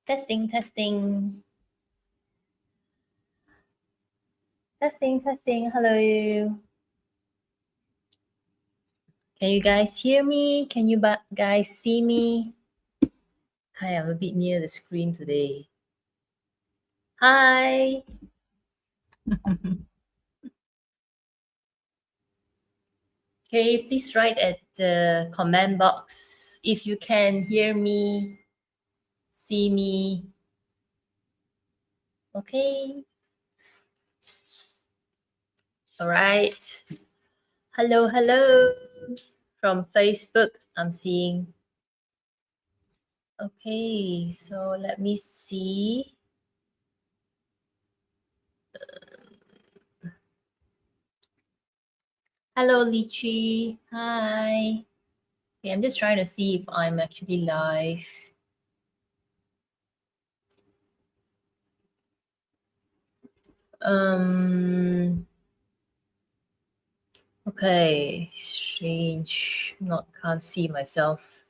Testing, testing. Testing, testing. Hello. Can you guys hear me? Can you guys see me? Hi, I'm a bit near the screen today. Hi. Okay, please write at the comment box if you can hear me, see me. Okay. All right. Hello, hello. From Facebook, I'm seeing. Okay, so let me see. Hello, Lychee. Hi. Okay, I'm just trying to see if I'm actually live. Okay, strange. Not can't see myself.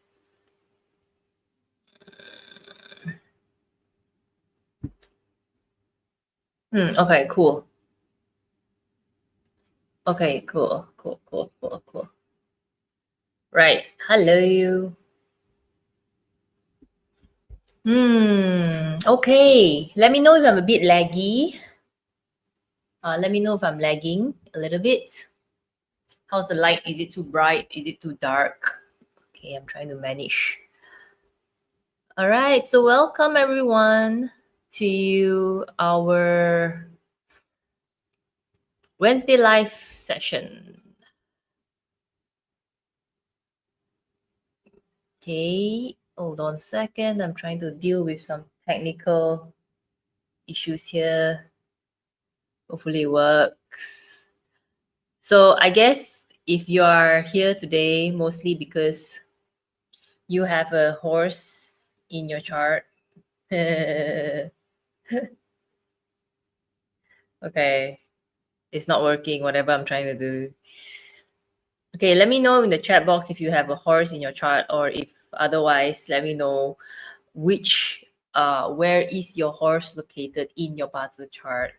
Okay, cool. Okay, cool. Right. Hello. Okay. Let me know if I'm a bit laggy. Let me know if I'm lagging a little bit. How's the light? Is it too bright? Is it too dark? Okay, I'm trying to manage. All right. So welcome everyone to our Wednesday live session. Okay, hold on a second. I'm trying to deal with some technical issues here. Hopefully it works. So I guess if you are here today, mostly because you have a horse in your chart. Okay, it's not working, whatever I'm trying to do. Okay, let me know in the chat box if you have a horse in your chart, or if otherwise, let me know which where is your horse located in your Bazi chart.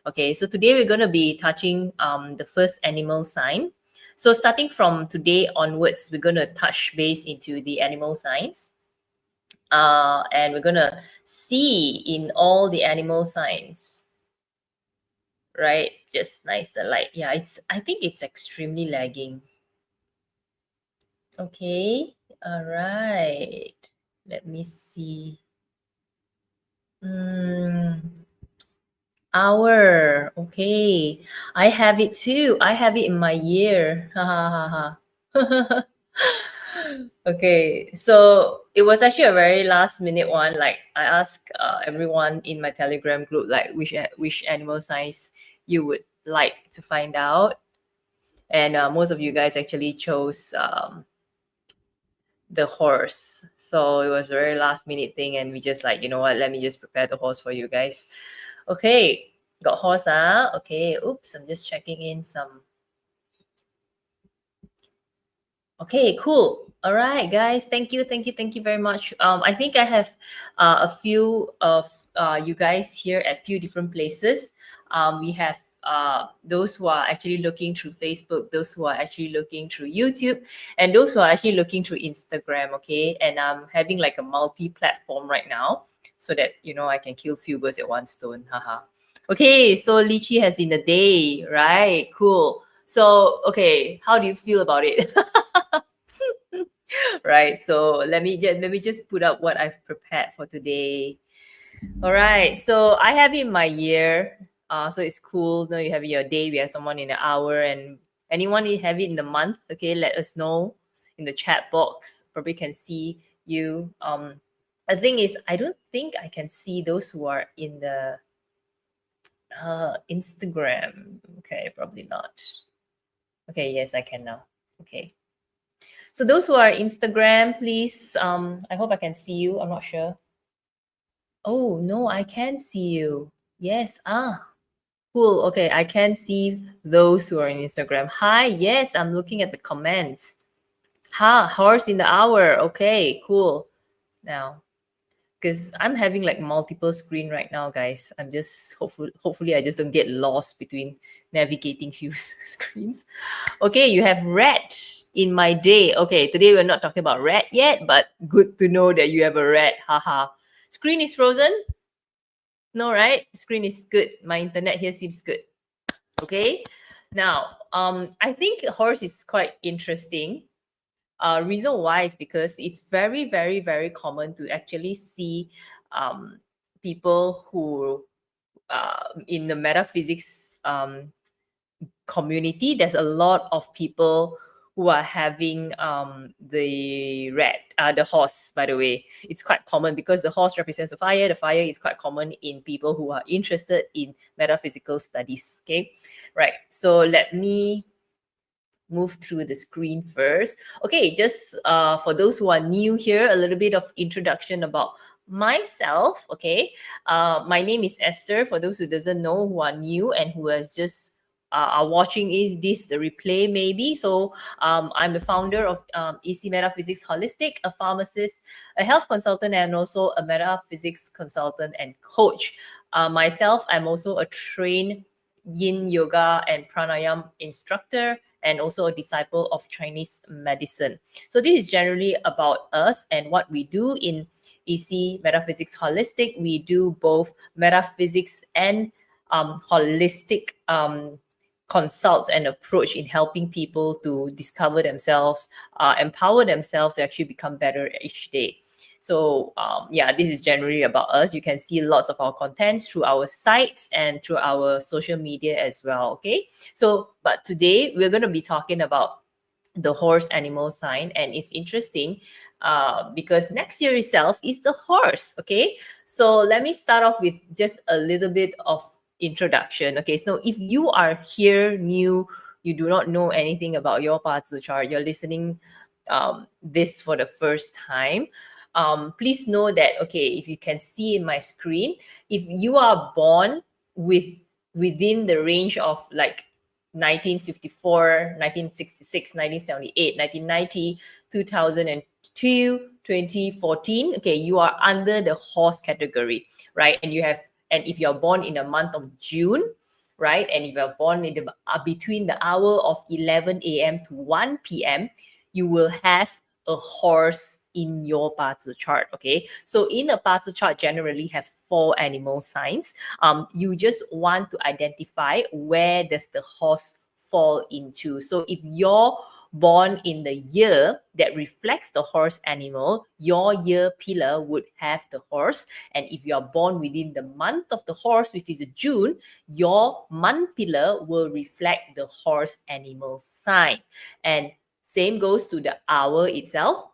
Okay, so today we're going to be touching the first animal sign. So starting from today onwards, we're going to touch base into the animal signs. And we're going to see in all the animal signs, right? Just nice the light. Yeah, I think it's extremely lagging. Okay, all right. Let me see. Hour. Okay. I have it too. I have it in my year. Ha ha ha ha. Okay. So it was actually a very last minute one. Like I asked everyone in my Telegram group like which animal signs you would like to find out. And most of you guys actually chose the horse. So it was a very last minute thing, and we just like, you know what, let me just prepare the horse for you guys. Okay, got horse, ah. Okay, oops, I'm just checking in some. Okay, cool. All right, guys, thank you very much. I think I have a few of you guys here at few different places. We have those who are actually looking through Facebook, those who are actually looking through YouTube, and those who are actually looking through Instagram. Okay, and I'm having like a multi-platform right now, so that you know I can kill few birds at one stone. Haha. Okay, so Lychee has in the day, right? Cool. So okay, how do you feel about it? Right. So let me just put up what I've prepared for today. All right. So I have it in my year. So it's cool. No, you have your day. We have someone in an hour, and anyone who have it in the month. Okay, let us know in the chat box. Probably can see you. The thing is, I don't think I can see those who are in the Instagram. Okay, probably not. Okay, yes, I can now. Okay. So those who are Instagram, please, I hope I can see you. I'm not sure. Oh, no, I can see you. Yes. Cool. Okay, I can see those who are in Instagram. Hi, yes, I'm looking at the comments. Horse in the hour. Okay, cool. Now, because I'm having like multiple screen right now, guys. I'm just hopefully I just don't get lost between navigating few screens. Okay, you have rat in my day. Okay, today we're not talking about rat yet, but good to know that you have a rat. Haha. Screen is frozen? No, right? Screen is good. My internet here seems good. Okay. Now, I think horse is quite interesting. Reason why is because it's very, very, very common to actually see people who in the metaphysics community, there's a lot of people who are having the horse, by the way. It's quite common because the horse represents the fire. The fire is quite common in people who are interested in metaphysical studies. Okay, right. So let me move through the screen first. Okay, just for those who are new here, a little bit of introduction about myself. Okay, my name is Esther. For those who doesn't know, who are new and who has just are watching is this the replay maybe. So I'm the founder of EC Metaphysics Holistic, a pharmacist, a health consultant, and also a metaphysics consultant and coach. Myself, I'm also a trained yin yoga and pranayam instructor and also a disciple of Chinese medicine. So this is generally about us and what we do in EC Metaphysics Holistic. We do both metaphysics and holistic consults and approach in helping people to discover themselves, empower themselves to actually become better each day. So yeah, this is generally about us. You can see lots of our contents through our sites and through our social media as well. Okay, so but today we're going to be talking about the horse animal sign, and it's interesting because next year itself is the horse. Okay, so let me start off with just a little bit of introduction. Okay, so if you are here new, you do not know anything about your parts of the chart, you're listening this for the first time, please know that, okay, if you can see in my screen, if you are born within the range of like 1954, 1966, 1978, 1990, 2002, 2014, okay, you are under the horse category, right? And if you're born in the month of June, right, and if you're born in between the hour of 11 a.m. to 1 p.m., you will have a horse in your parts chart. Okay, so in a parts chart generally have 4 animal signs. You just want to identify where does the horse fall into. So if you're born in the year that reflects the horse animal, your year pillar would have the horse. And if you are born within the month of the horse, which is the June, your month pillar will reflect the horse animal sign. And same goes to the hour itself.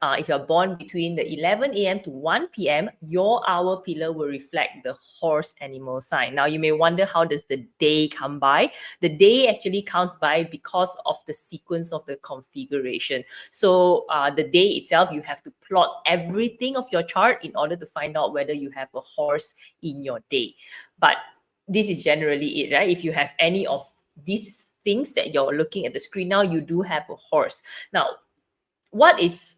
If you're born between the 11 a.m. to 1 p.m., your hour pillar will reflect the horse animal sign. Now, you may wonder, how does the day come by? The day actually comes by because of the sequence of the configuration. So the day itself, you have to plot everything of your chart in order to find out whether you have a horse in your day. But this is generally it, right? If you have any of these things that you're looking at the screen now, you do have a horse. Now, what is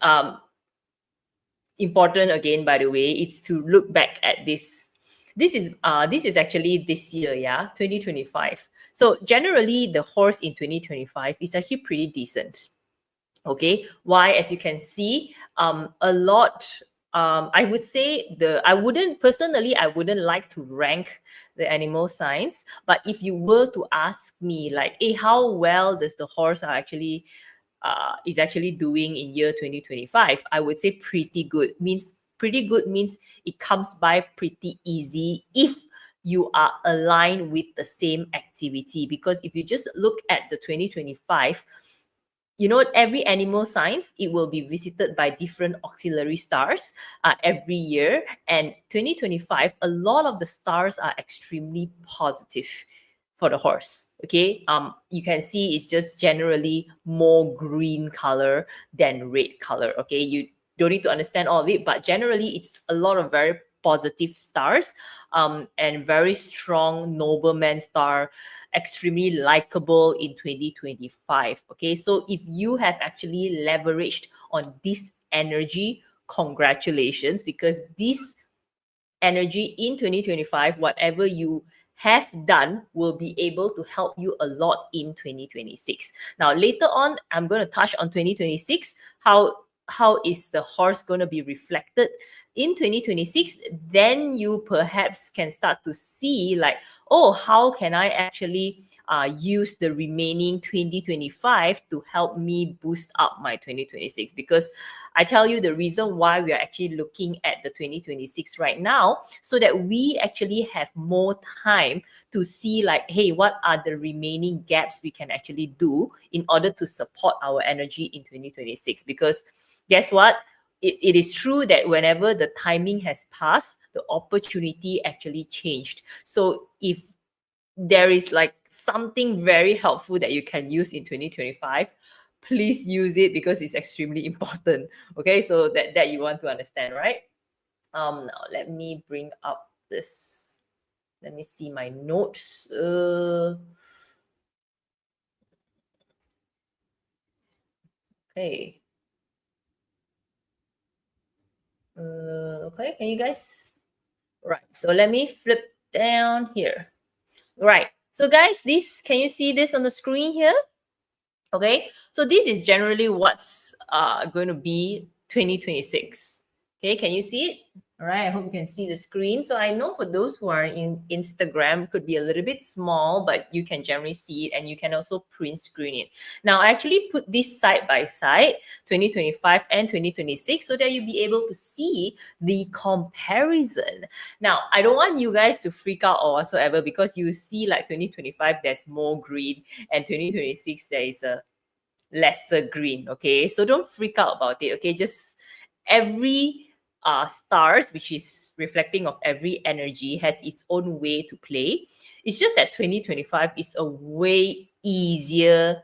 important again, by the way, is to look back at this. This is actually this year, yeah, 2025. So generally, the horse in 2025 is actually pretty decent. Okay, why? As you can see, a lot. I would say I wouldn't like to rank the animal signs, but if you were to ask me, like, hey, how well does the horse is actually doing in year 2025, I would say pretty good. Pretty good means it comes by pretty easy if you are aligned with the same activity. Because if you just look at the 2025, every animal signs, it will be visited by different auxiliary stars every year. And 2025, a lot of the stars are extremely positive for the horse. Okay, you can see it's just generally more green color than red color. Okay, you don't need to understand all of it, but generally it's a lot of very positive stars, and very strong nobleman star, extremely likable in 2025. Okay, so if you have actually leveraged on this energy, congratulations, because this energy in 2025, whatever you have done will be able to help you a lot in 2026. Now, later on, I'm going to touch on 2026, how is the horse going to be reflected in 2026. Then you perhaps can start to see, like, oh, how can I actually use the remaining 2025 to help me boost up my 2026? Because I tell you, the reason why we are actually looking at the 2026 right now, so that we actually have more time to see, like, hey, what are the remaining gaps we can actually do in order to support our energy in 2026? Because guess what? It is true that whenever the timing has passed, the opportunity actually changed. So if there is like something very helpful that you can use in 2025, please use it because it's extremely important. Okay, so that you want to understand, right? Now let me bring up this. Let me see my notes. Okay. Okay, can you guys? Right. So let me flip down here. Right. So guys, this, can you see this on the screen here? Okay. So this is generally what's going to be 2026. Okay, can you see it? All right, I hope you can see the screen. So I know for those who are in Instagram, could be a little bit small, but you can generally see it, and you can also print screen it. Now, I actually put this side by side, 2025 and 2026, so that you'll be able to see the comparison. Now, I don't want you guys to freak out or whatsoever, because you see like 2025, there's more green, and 2026, there is a lesser green. Okay, so don't freak out about it. Okay, just every stars, which is reflecting of every energy, has its own way to play. It's just that 2025 is a way easier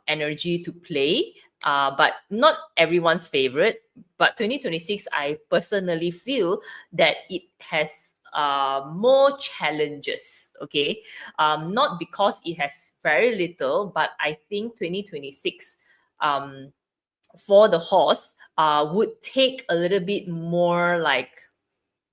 energy to play, but not everyone's favorite. But 2026, I personally feel that it has more challenges. Okay, not because it has very little, but I think 2026 for the horse would take a little bit more like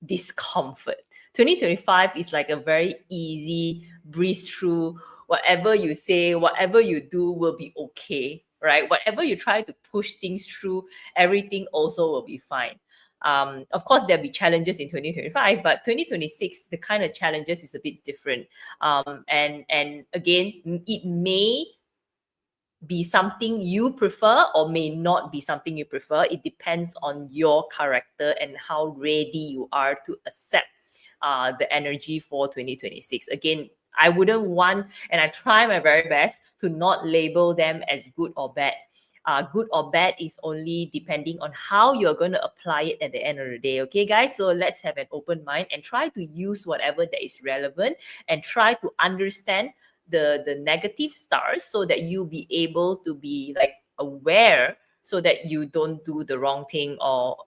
discomfort. 2025 is like a very easy breeze through. Whatever you say, whatever you do will be okay, right? Whatever you try to push things through, everything also will be fine. Of course, there'll be challenges in 2025, but 2026, the kind of challenges is a bit different. And again, it may be something you prefer or may not be something you prefer. It depends on your character and how ready you are to accept the energy for 2026. Again, I wouldn't want, and I try my very best to not label them as good or bad. Good or bad is only depending on how you're going to apply it at the end of the day. Okay, guys? So let's have an open mind and try to use whatever that is relevant, and try to understand the negative stars, so that you be able to be like aware, so that you don't do the wrong thing, or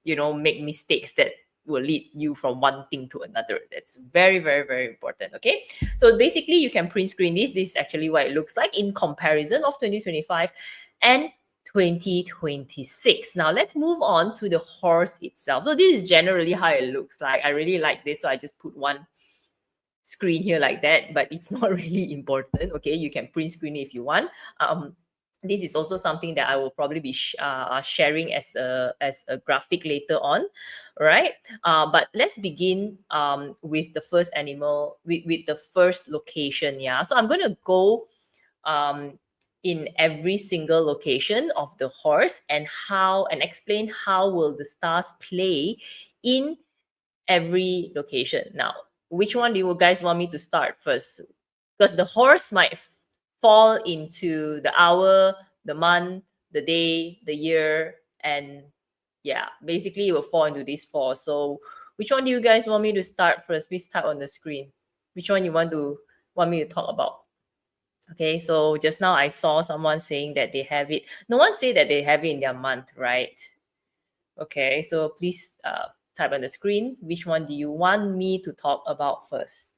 make mistakes that will lead you from one thing to another. That's very, very, very important. Okay, so basically you can print screen this is actually what it looks like in comparison of 2025 and 2026. Now let's move on to the horse itself. So this is generally how it looks like. I really like this, so I just put one screen here like that, but it's not really important. Okay, you can print screen if you want. This is also something that I will probably be sharing as a graphic later on, right? But let's begin with the first animal, with the first location. Yeah, so I'm going to go in every single location of the horse, and explain how will the stars play in every location. Now, which one do you guys want me to start first? Because the horse might fall into the hour, the month, the day, the year, and yeah, basically it will fall into these four. So which one do you guys want me to start first? Please type on the screen. Which one you want me to talk about? Okay, so just now I saw someone saying that they have it. No one say that they have it in their month, right? Okay, so please type on the screen. Which one do you want me to talk about first?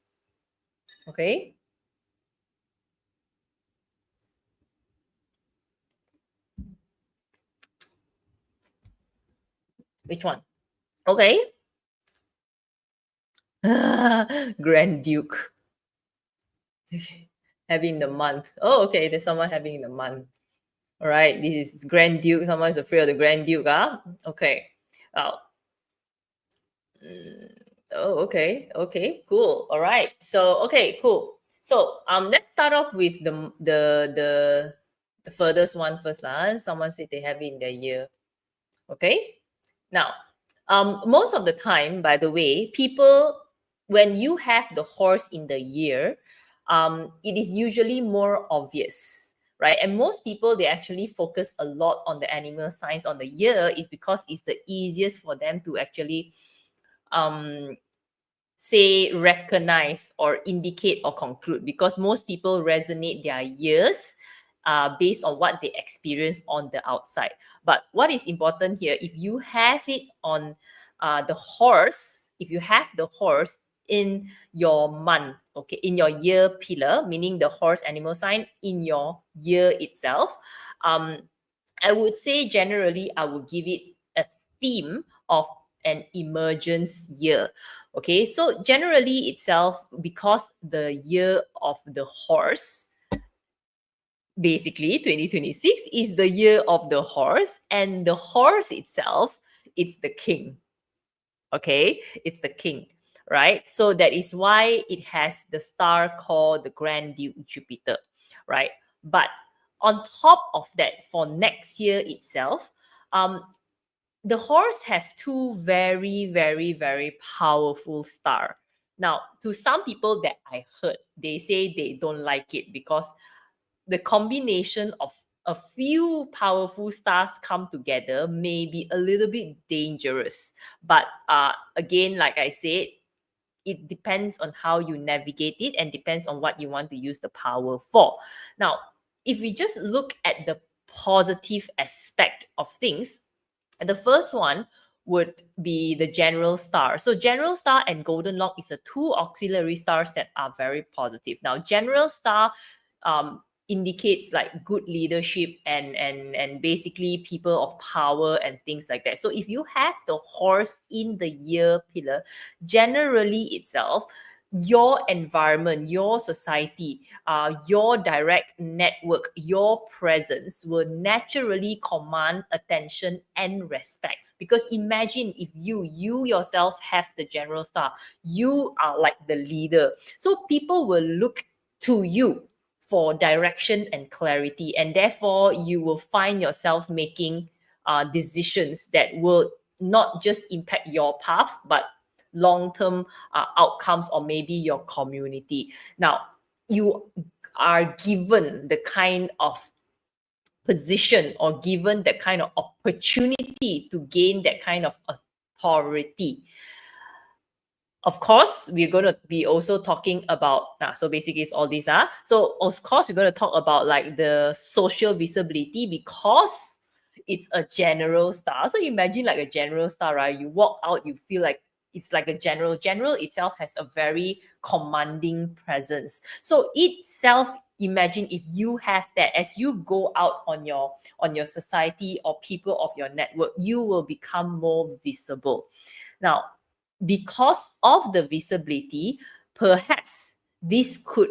Okay. Which one? Okay. Grand Duke. Having the month. Oh, okay. There's someone having the month. All right. This is Grand Duke. Someone's afraid of the Grand Duke. Okay. Oh. Oh, okay. Okay. Cool. All right. So, okay. Cool. So, let's start off with the furthest one first, lah. Someone said they have it in their year. Okay. Now, most of the time, by the way, people, when you have the horse in the year, it is usually more obvious, right? And most people, they actually focus a lot on the animal signs on the year, is because it's the easiest for them to actually say recognize or indicate or conclude, because most people resonate their years based on what they experience on the outside. But what is important here, if you have it on the horse, if you have the horse in your month, okay, in your year pillar, meaning the horse animal sign in your year itself, I would say generally I would give it a theme of an emergence year. Okay, so generally itself, because the year of the horse, basically 2026 is the year of the horse, and the horse itself, it's the king. Okay, it's the king, right? So that is why it has the star called the Grand Duke Jupiter, right? But on top of that, for next year itself, the horse have two very, very, very powerful star. Now, to some people that I heard, they say they don't like it because the combination of a few powerful stars come together may be a little bit dangerous. But again, like I said, it depends on how you navigate it and depends on what you want to use the power for. Now, if we just look at the positive aspect of things, the first one would be the general star. So general star and golden lock is the two auxiliary stars that are very positive. Now, general star indicates like good leadership and basically people of power and things like that. So if you have the horse in the year pillar, generally itself, your environment, your society, your direct network, your presence will naturally command attention and respect. Because imagine if you yourself have the general star, you are like the leader. So people will look to you for direction and clarity, and therefore you will find yourself making decisions that will not just impact your path, but long-term outcomes or maybe your community. Now, you are given the kind of position or given that kind of opportunity to gain that kind of authority. Of course, we're going to be also talking about, so basically it's all these are. So of course, we're going to talk about like the social visibility, because it's a general star. So imagine like a general star, right? You walk out, you feel like it's like a general. General itself has a very commanding presence. So itself, imagine if you have that as you go out on your society or people of your network, you will become more visible. Now, because of the visibility, perhaps this could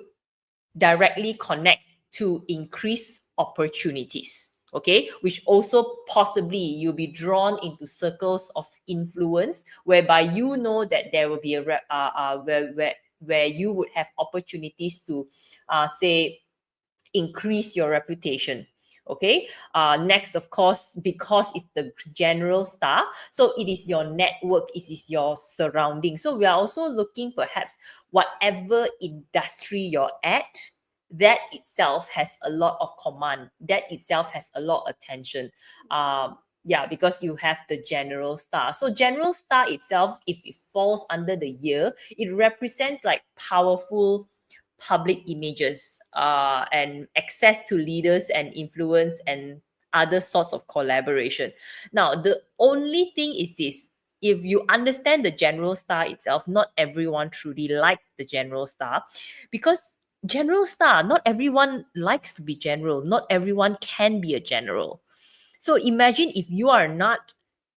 directly connect to increased opportunities, okay, which also possibly you'll be drawn into circles of influence whereby you know that there will be a where you would have opportunities to say increase your reputation. Okay, next, of course, because it's the general star, so it is your network, it is your surrounding. So we are also looking perhaps whatever industry you're at, that itself has a lot of command, that itself has a lot of attention. Yeah, because you have the general star. So general star itself, if it falls under the year, it represents like powerful public images and access to leaders and influence and other sorts of collaboration. Now, the only thing is this: if you understand the general star itself, not everyone truly like the general star, because general star, not everyone likes to be general, not everyone can be a general. So imagine if you are not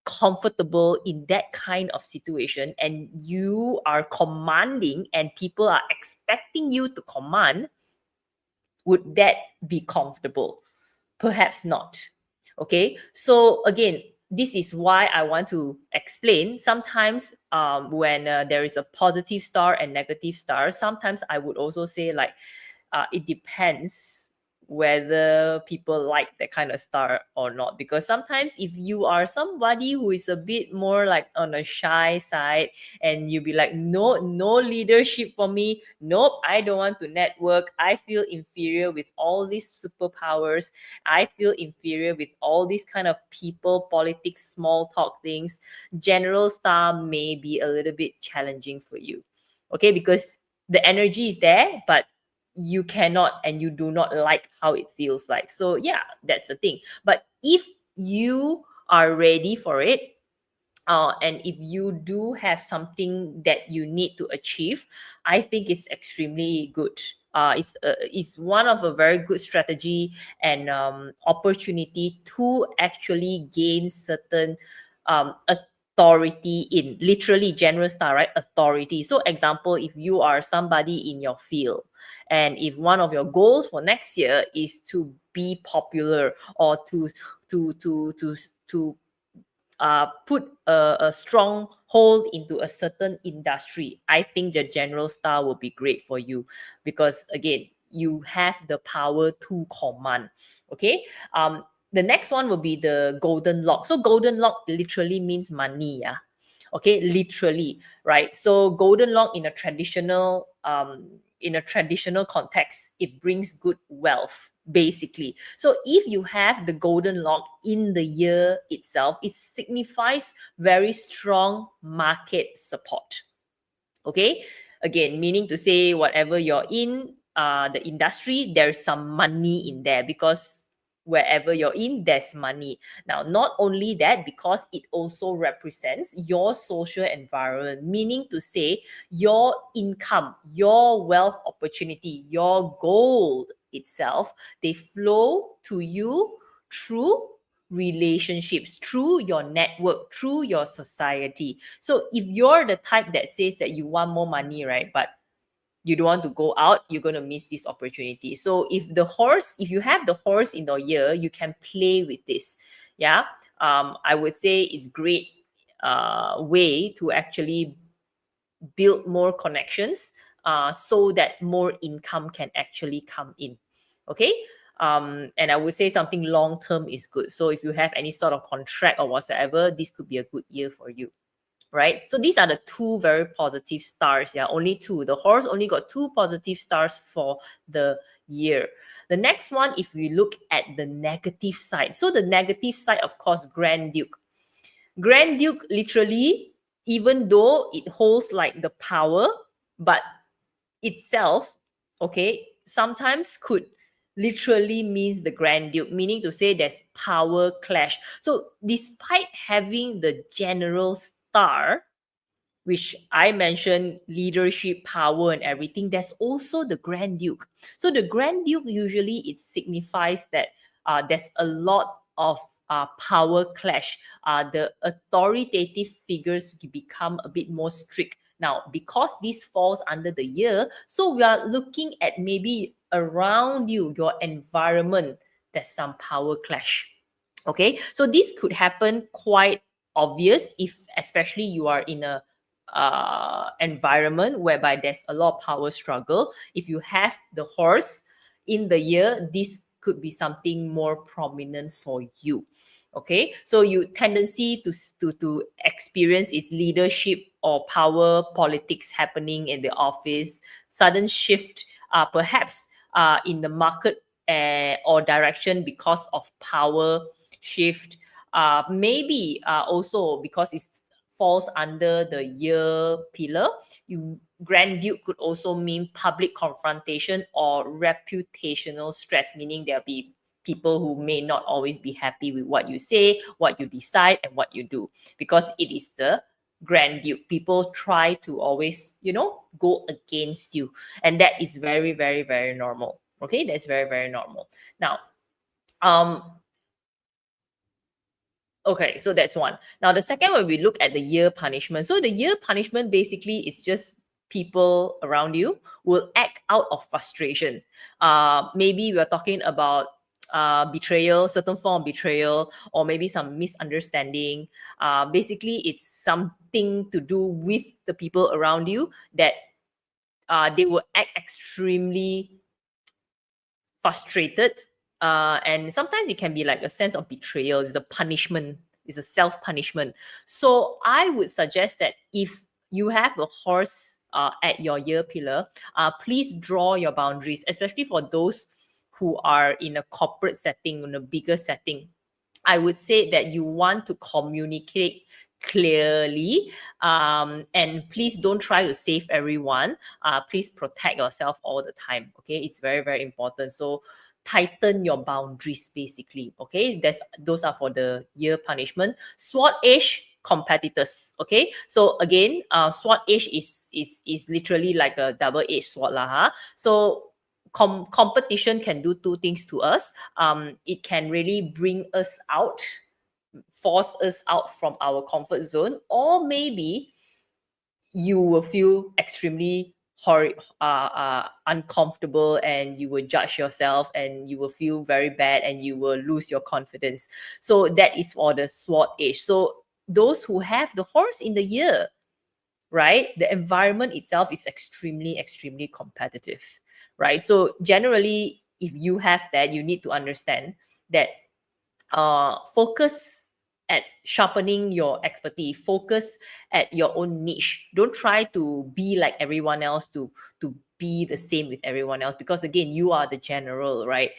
comfortable in that kind of situation and you are commanding and people are expecting you to command, would that be comfortable? Perhaps not. Okay, so again, this is why I want to explain. Sometimes when there is a positive star and negative star, sometimes I would also say like it depends whether people like that kind of star or not, because sometimes if you are somebody who is a bit more like on a shy side and you be like, no leadership for me, nope, I don't want to network, I feel inferior with all these superpowers, I feel inferior with all these kind of people politics small talk things, general star may be a little bit challenging for you. okay? Because the energy is there, but you cannot and you do not like how it feels like. So yeah, that's the thing. But if you are ready for it, and if you do have something that you need to achieve, I think it's extremely good. It's one of a very good strategy and opportunity to actually gain certain authority in literally general star, right? Authority. So example, if you are somebody in your field, and if one of your goals for next year is to be popular or to put a strong hold into a certain industry, I think the general star will be great for you, because again, you have the power to command. Okay. The next one will be the golden lock. So golden lock literally means money. Yeah. Okay, literally, right? So golden lock in a traditional context, it brings good wealth, basically. So if you have the golden lock in the year itself, it signifies very strong market support. Okay, again, meaning to say whatever you're in the industry, there's some money in there, because wherever you're in, there's money. Now, not only that, because it also represents your social environment, meaning to say your income, your wealth opportunity, your gold itself, they flow to you through relationships, through your network, through your society. So if you're the type that says that you want more money, right, but you don't want to go out, you're going to miss this opportunity. So if you have the horse in the year, you can play with this. Yeah. I would say it's great way to actually build more connections, so that more income can actually come in. Okay. And I would say something long term is good. So if you have any sort of contract or whatsoever, this could be a good year for you. Right. So these are the two very positive stars. Yeah, only two. The horse only got two positive stars for the year. The next one, if we look at the negative side. So the negative side, of course, Grand Duke. Grand Duke literally, even though it holds like the power, but itself, okay, sometimes could literally means the Grand Duke, meaning to say there's power clash. So despite having the general star, which I mentioned, leadership, power, and everything, there's also the Grand Duke. So the Grand Duke, usually it signifies that there's a lot of power clash. The authoritative figures become a bit more strict. Now, because this falls under the year, so we are looking at maybe around you, your environment, there's some power clash. Okay, so this could happen quite obvious if especially you are in a environment whereby there's a lot of power struggle. If you have the horse in the year, this could be something more prominent for you. Okay, so you tendency to experience is leadership or power politics happening in the office, sudden shift, perhaps in the market or direction because of power shift. Maybe also because it falls under the year pillar. Grand Duke could also mean public confrontation or reputational stress, meaning there'll be people who may not always be happy with what you say, what you decide, and what you do, because it is the Grand Duke. People try to always, go against you. And that is very, very, very normal. Okay, that's very, very normal. Now, okay, so that's one. Now, the second one, we look at the year punishment. So the year punishment basically is just people around you will act out of frustration. Maybe we're talking about betrayal, certain form of betrayal, or maybe some misunderstanding. Basically, it's something to do with the people around you that they will act extremely frustrated, and sometimes it can be like a sense of betrayal. It's a punishment, it's a self-punishment. So I would suggest that if you have a horse at your year pillar, please draw your boundaries, especially for those who are in a corporate setting, in a bigger setting. I would say that you want to communicate clearly, and please don't try to save everyone. Please protect yourself all the time. Okay, it's very, very important. So tighten your boundaries, basically. Okay, those are for the year punishment. SWOT age, competitors. Okay, so again, SWOT age is literally like a double-edged sword lah. So competition can do two things to us. It can really bring us out, force us out from our comfort zone, or maybe you will feel extremely uncomfortable, and you will judge yourself, and you will feel very bad, and you will lose your confidence. So that is for the SWOT age. So those who have the horse in the year, right, the environment itself is extremely, extremely competitive, right? So generally, if you have that, you need to understand that focus at sharpening your expertise, focus at your own niche. Don't try to be like everyone else, to be the same with everyone else, because again, you are the general, right?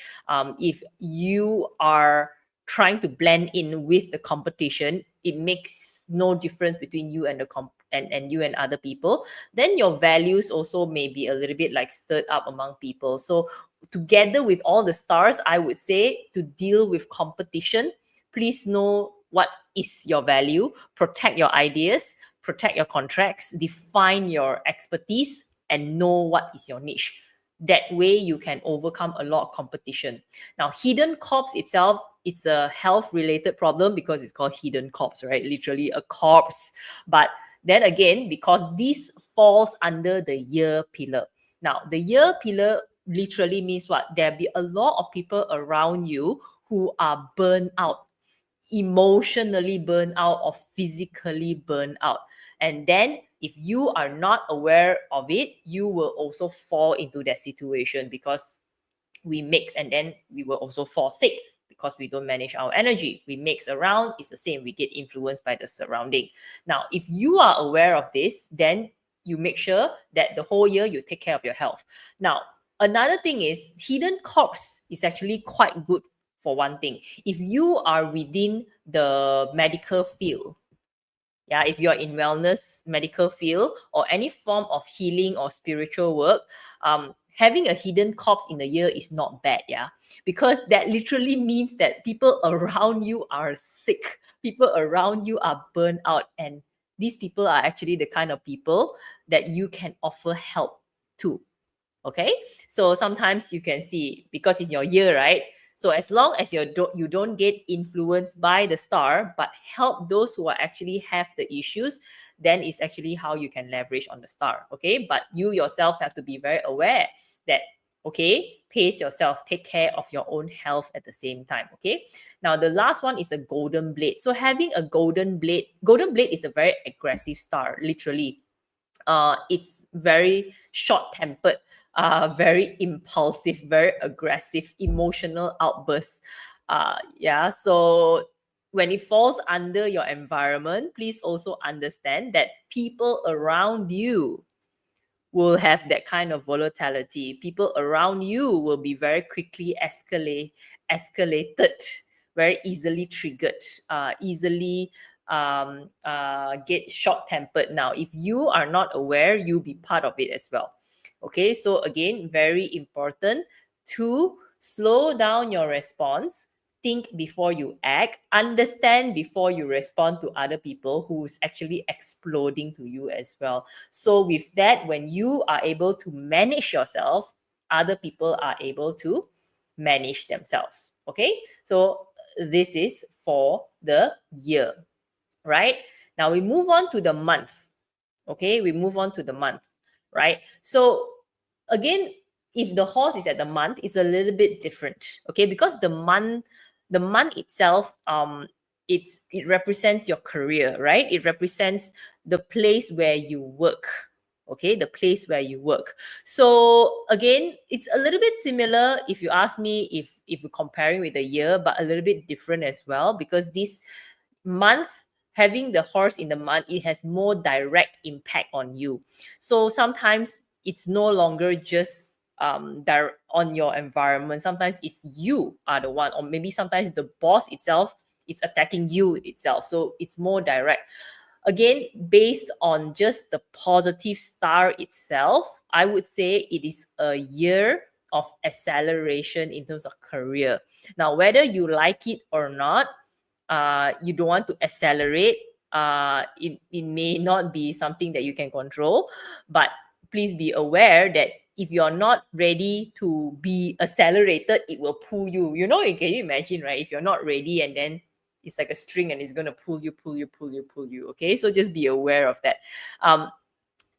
If you are trying to blend in with the competition, it makes no difference between you and the and you and other people. Then your values also may be a little bit like stirred up among people. So together with all the stars, I would say, to deal with competition, please know what is your value, protect your ideas, protect your contracts, define your expertise, and know what is your niche. That way you can overcome a lot of competition. Now, hidden corpse itself, it's a health related problem because it's called hidden corpse, right? Literally a corpse. But then again, because this falls under the year pillar. Now, the year pillar literally means what? There'll be a lot of people around you who are burned out, emotionally burned out, or physically burned out. And then if you are not aware of it, you will also fall into that situation, because we mix, and then we will also fall sick because we don't manage our energy. We mix around, it's the same. We get influenced by the surrounding. Now, if you are aware of this, then you make sure that the whole year you take care of your health. Now, another thing is hidden corpse is actually quite good for one thing. If you are within the medical field, yeah, if you're in wellness, medical field, or any form of healing or spiritual work, having a hidden corpse in a year is not bad, yeah, because that literally means that people around you are sick, people around you are burnt out, and these people are actually the kind of people that you can offer help to. Okay, so sometimes you can see, because it's your year, right? So as long as you don't get influenced by the star, but help those who are actually have the issues, then it's actually how you can leverage on the star. Okay, but you yourself have to be very aware that, okay, pace yourself, take care of your own health at the same time. Okay, now the last one is a golden blade. So having a golden blade is a very aggressive star, literally. It's very short-tempered, very impulsive, very aggressive, emotional outbursts. Yeah, so when it falls under your environment, please also understand that people around you will have that kind of volatility. People around you will be very quickly escalated, very easily triggered, easily get short-tempered. Now, if you are not aware, you'll be part of it as well. Okay, so again, very important to slow down your response, think before you act, understand before you respond to other people who's actually exploding to you as well. So with that, when you are able to manage yourself, other people are able to manage themselves. Okay, so this is for the year, right? Now we move on to the month. Okay, we move on to the month, right? So again, if the horse is at the month, it's a little bit different. Okay, because the month itself, it represents your career, right? It represents the place where you work. Okay, the place where you work. So again, it's a little bit similar, if you ask me, if you're comparing with the year, but a little bit different as well, because this month, having the horse in the month, it has more direct impact on you. So sometimes it's no longer just on your environment. Sometimes it's you are the one, or maybe sometimes the boss itself is attacking you itself. So it's more direct. Again, based on just the positive star itself, I would say it is a year of acceleration in terms of career. Now, whether you like it or not, you don't want to accelerate. It may not be something that you can control, but please be aware that if you're not ready to be accelerated, it will pull you. Can you imagine, right? If you're not ready and then it's like a string and it's going to pull you, pull you, pull you, pull you. Okay, so just be aware of that.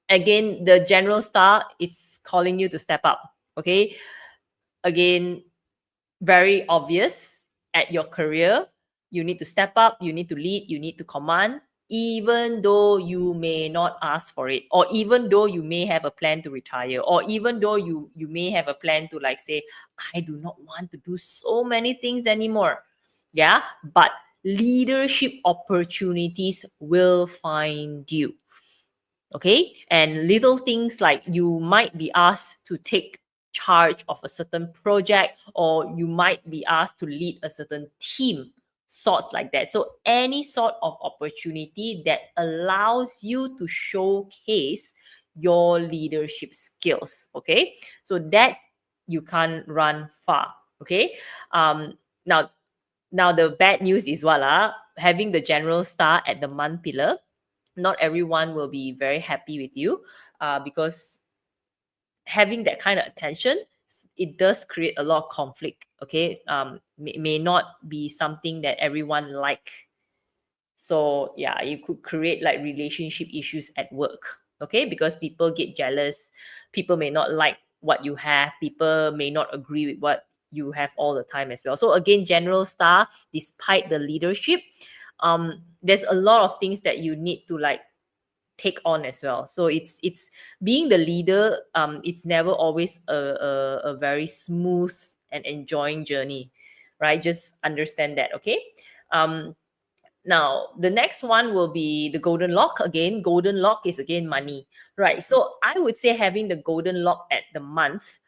Again, the general star, it's calling you to step up. Okay, again, very obvious at your career. You need to step up, you need to lead, you need to command, even though you may not ask for it, or even though you may have a plan to retire, or even though you may have a plan to like say, I do not want to do so many things anymore. Yeah, but leadership opportunities will find you. Okay, and little things like you might be asked to take charge of a certain project, or you might be asked to lead a certain team, sorts like that. So any sort of opportunity that allows you to showcase your leadership skills. Okay, so that you can't run far. Okay, now the bad news is what having the general star at the month pillar, not everyone will be very happy with you, because having that kind of attention, it does create a lot of conflict. Okay, may not be something that everyone like. So yeah, you could create like relationship issues at work. Okay, because people get jealous, people may not like what you have, people may not agree with what you have all the time as well. So again, general star, despite the leadership, there's a lot of things that you need to like take on as well. So it's being the leader, it's never always a very smooth and enjoying journey, right? Just understand that. Okay, now the next one will be the golden lock. Again, golden lock is again money, right? So I would say having the golden lock at the month,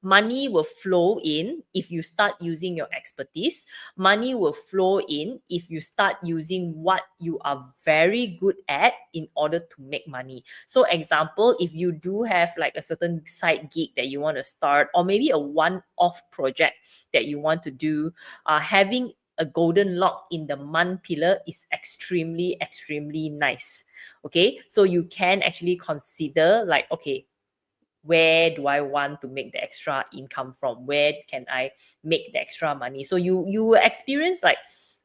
money will flow in if you start using your expertise. Money will flow in if you start using what you are very good at in order to make money. So example, if you do have like a certain side gig that you want to start, or maybe a one-off project that you want to do, having a golden lock in the month pillar is extremely nice. Okay, so you can actually consider like, okay, where do I want to make the extra income from? Where can I make the extra money? So you will experience like,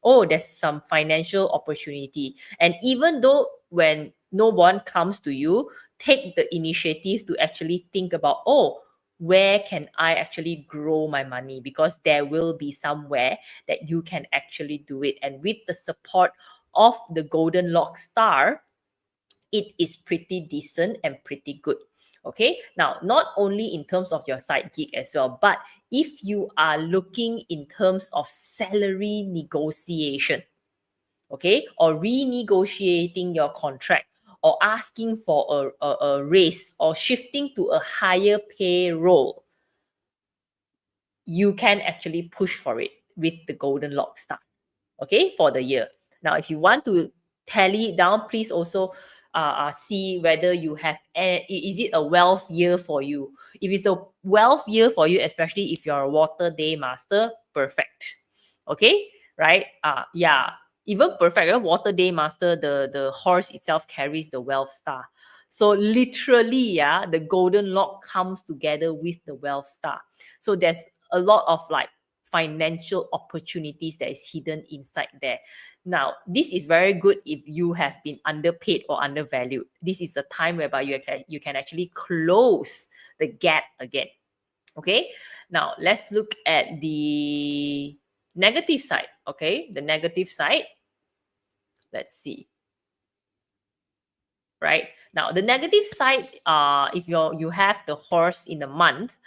oh, there's some financial opportunity. And even though when no one comes to you, take the initiative to actually think about, oh, where can I actually grow my money? Because there will be somewhere that you can actually do it. And with the support of the golden lock star, it is pretty decent and pretty good. Okay, now not only in terms of your side gig as well, but if you are looking in terms of salary negotiation, okay, or renegotiating your contract, or asking for a raise, or shifting to a higher payroll, you can actually push for it with the golden lock star, okay, for the year. Now, if you want to tally it down, please also see whether you have, is it a wealth year for you? If it's a wealth year for you, especially if you're a water day master, perfect. Okay, right? Yeah, even perfect. Water day master, the horse itself carries the wealth star. So literally, yeah, the golden lock comes together with the wealth star. So there's a lot of like financial opportunities that is hidden inside there. Now, this is very good if you have been underpaid or undervalued. This is a time whereby you can actually close the gap again. Okay, now let's look at the negative side. Okay, the negative side. Let's see. Right now, the negative side, if you have the horse in the month,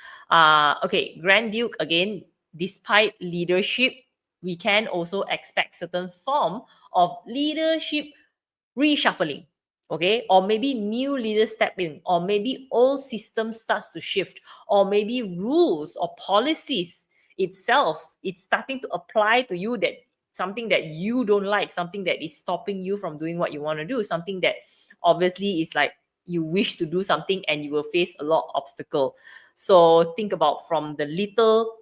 okay, Grand Duke, again, despite leadership, we can also expect certain form of leadership reshuffling. Okay, or maybe new leaders step in, or maybe old system starts to shift, or maybe rules or policies itself, it's starting to apply to you that something that you don't like, something that is stopping you from doing what you want to do, something that obviously is like you wish to do something and you will face a lot of obstacle. So think about from the little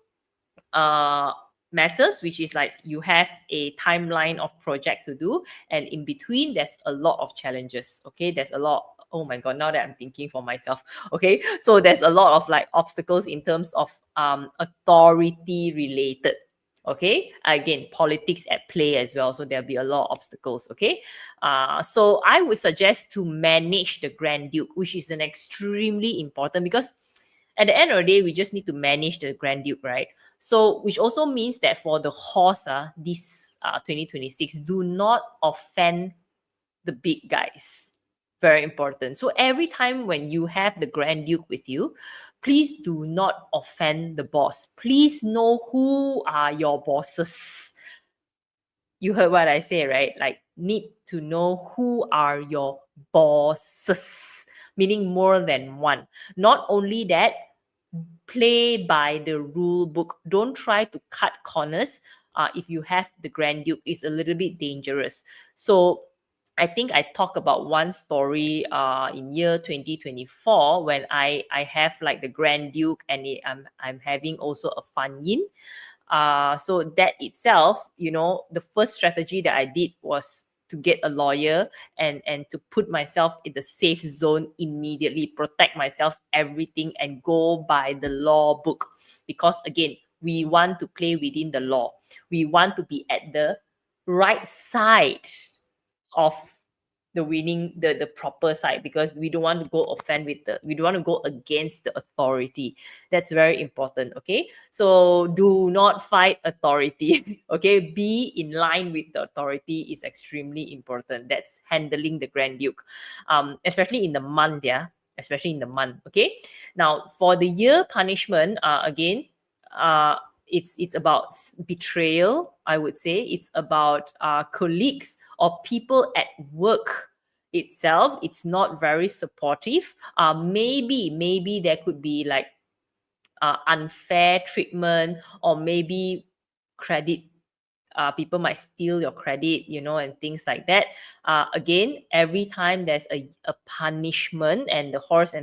matters, which is like you have a timeline of project to do, and in between there's a lot of challenges. Okay, there's a lot. Oh my god, now that I'm thinking for myself. Okay, so there's a lot of like obstacles in terms of authority related. Okay, again, politics at play as well, so there'll be a lot of obstacles. Okay, so I would suggest to manage the Grand Duke, which is an extremely important, because at the end of the day we just need to manage the Grand Duke, right? So which also means that for the horse, this 2026, do not offend the big guys. Very important. So every time when you have the Grand Duke with you, please do not offend the boss. Please know who are your bosses. You heard what I say, right? Like, need to know who are your bosses, meaning more than one. Not only that, play by the rule book. Don't try to cut corners. If you have the Grand Duke, it's a little bit dangerous. So I think I talked about one story in year 2024 when I have like the Grand Duke, and I'm having also a Fan Yin. So that itself, the first strategy that I did was to get a lawyer and to put myself in the safe zone immediately, protect myself, everything, and go by the law book. Because again, we want to play within the law. We want to be at the right side of the winning, the proper side, because we don't want to we don't want to go against the authority. That's very important. Okay, so do not fight authority. Okay, be in line with the authority is extremely important. That's handling the Grand Duke, especially in the month. Yeah, especially in the month. Okay, now for the year punishment, again, it's about betrayal, I would say. It's about colleagues or people at work itself. It's not very supportive. Maybe there could be like unfair treatment, or maybe credit. People might steal your credit, and things like that. Again, every time there's a punishment, and the horse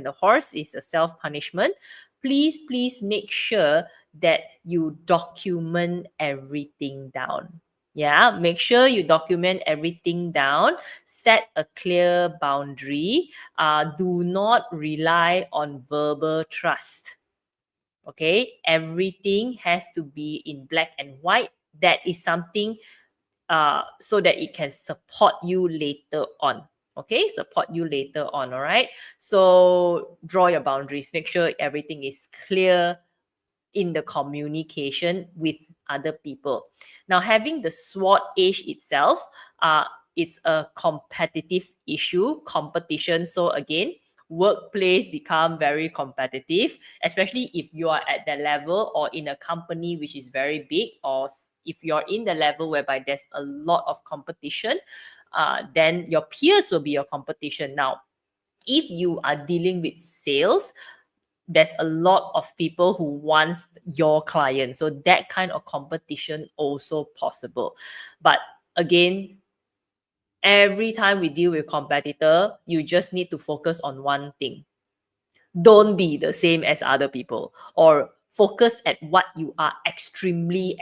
is a self-punishment, please make sure that you document everything down. Yeah, make sure you document everything down. Set a clear boundary. Do not rely on verbal trust. Okay, everything has to be in black and white. That is something so that it can support you later on. Okay, support you later on. All right, so draw your boundaries. Make sure everything is clear in the communication with other people. Now, having the SWOT age itself, it's a competitive issue, competition. So again, workplace become very competitive, especially if you are at that level or in a company which is very big, or if you're in the level whereby there's a lot of competition, then your peers will be your competition. Now, if you are dealing with sales, there's a lot of people who wants your client, so that kind of competition also possible. But again, every time we deal with competitor, you just need to focus on one thing. Don't be the same as other people, or focus at what you are extremely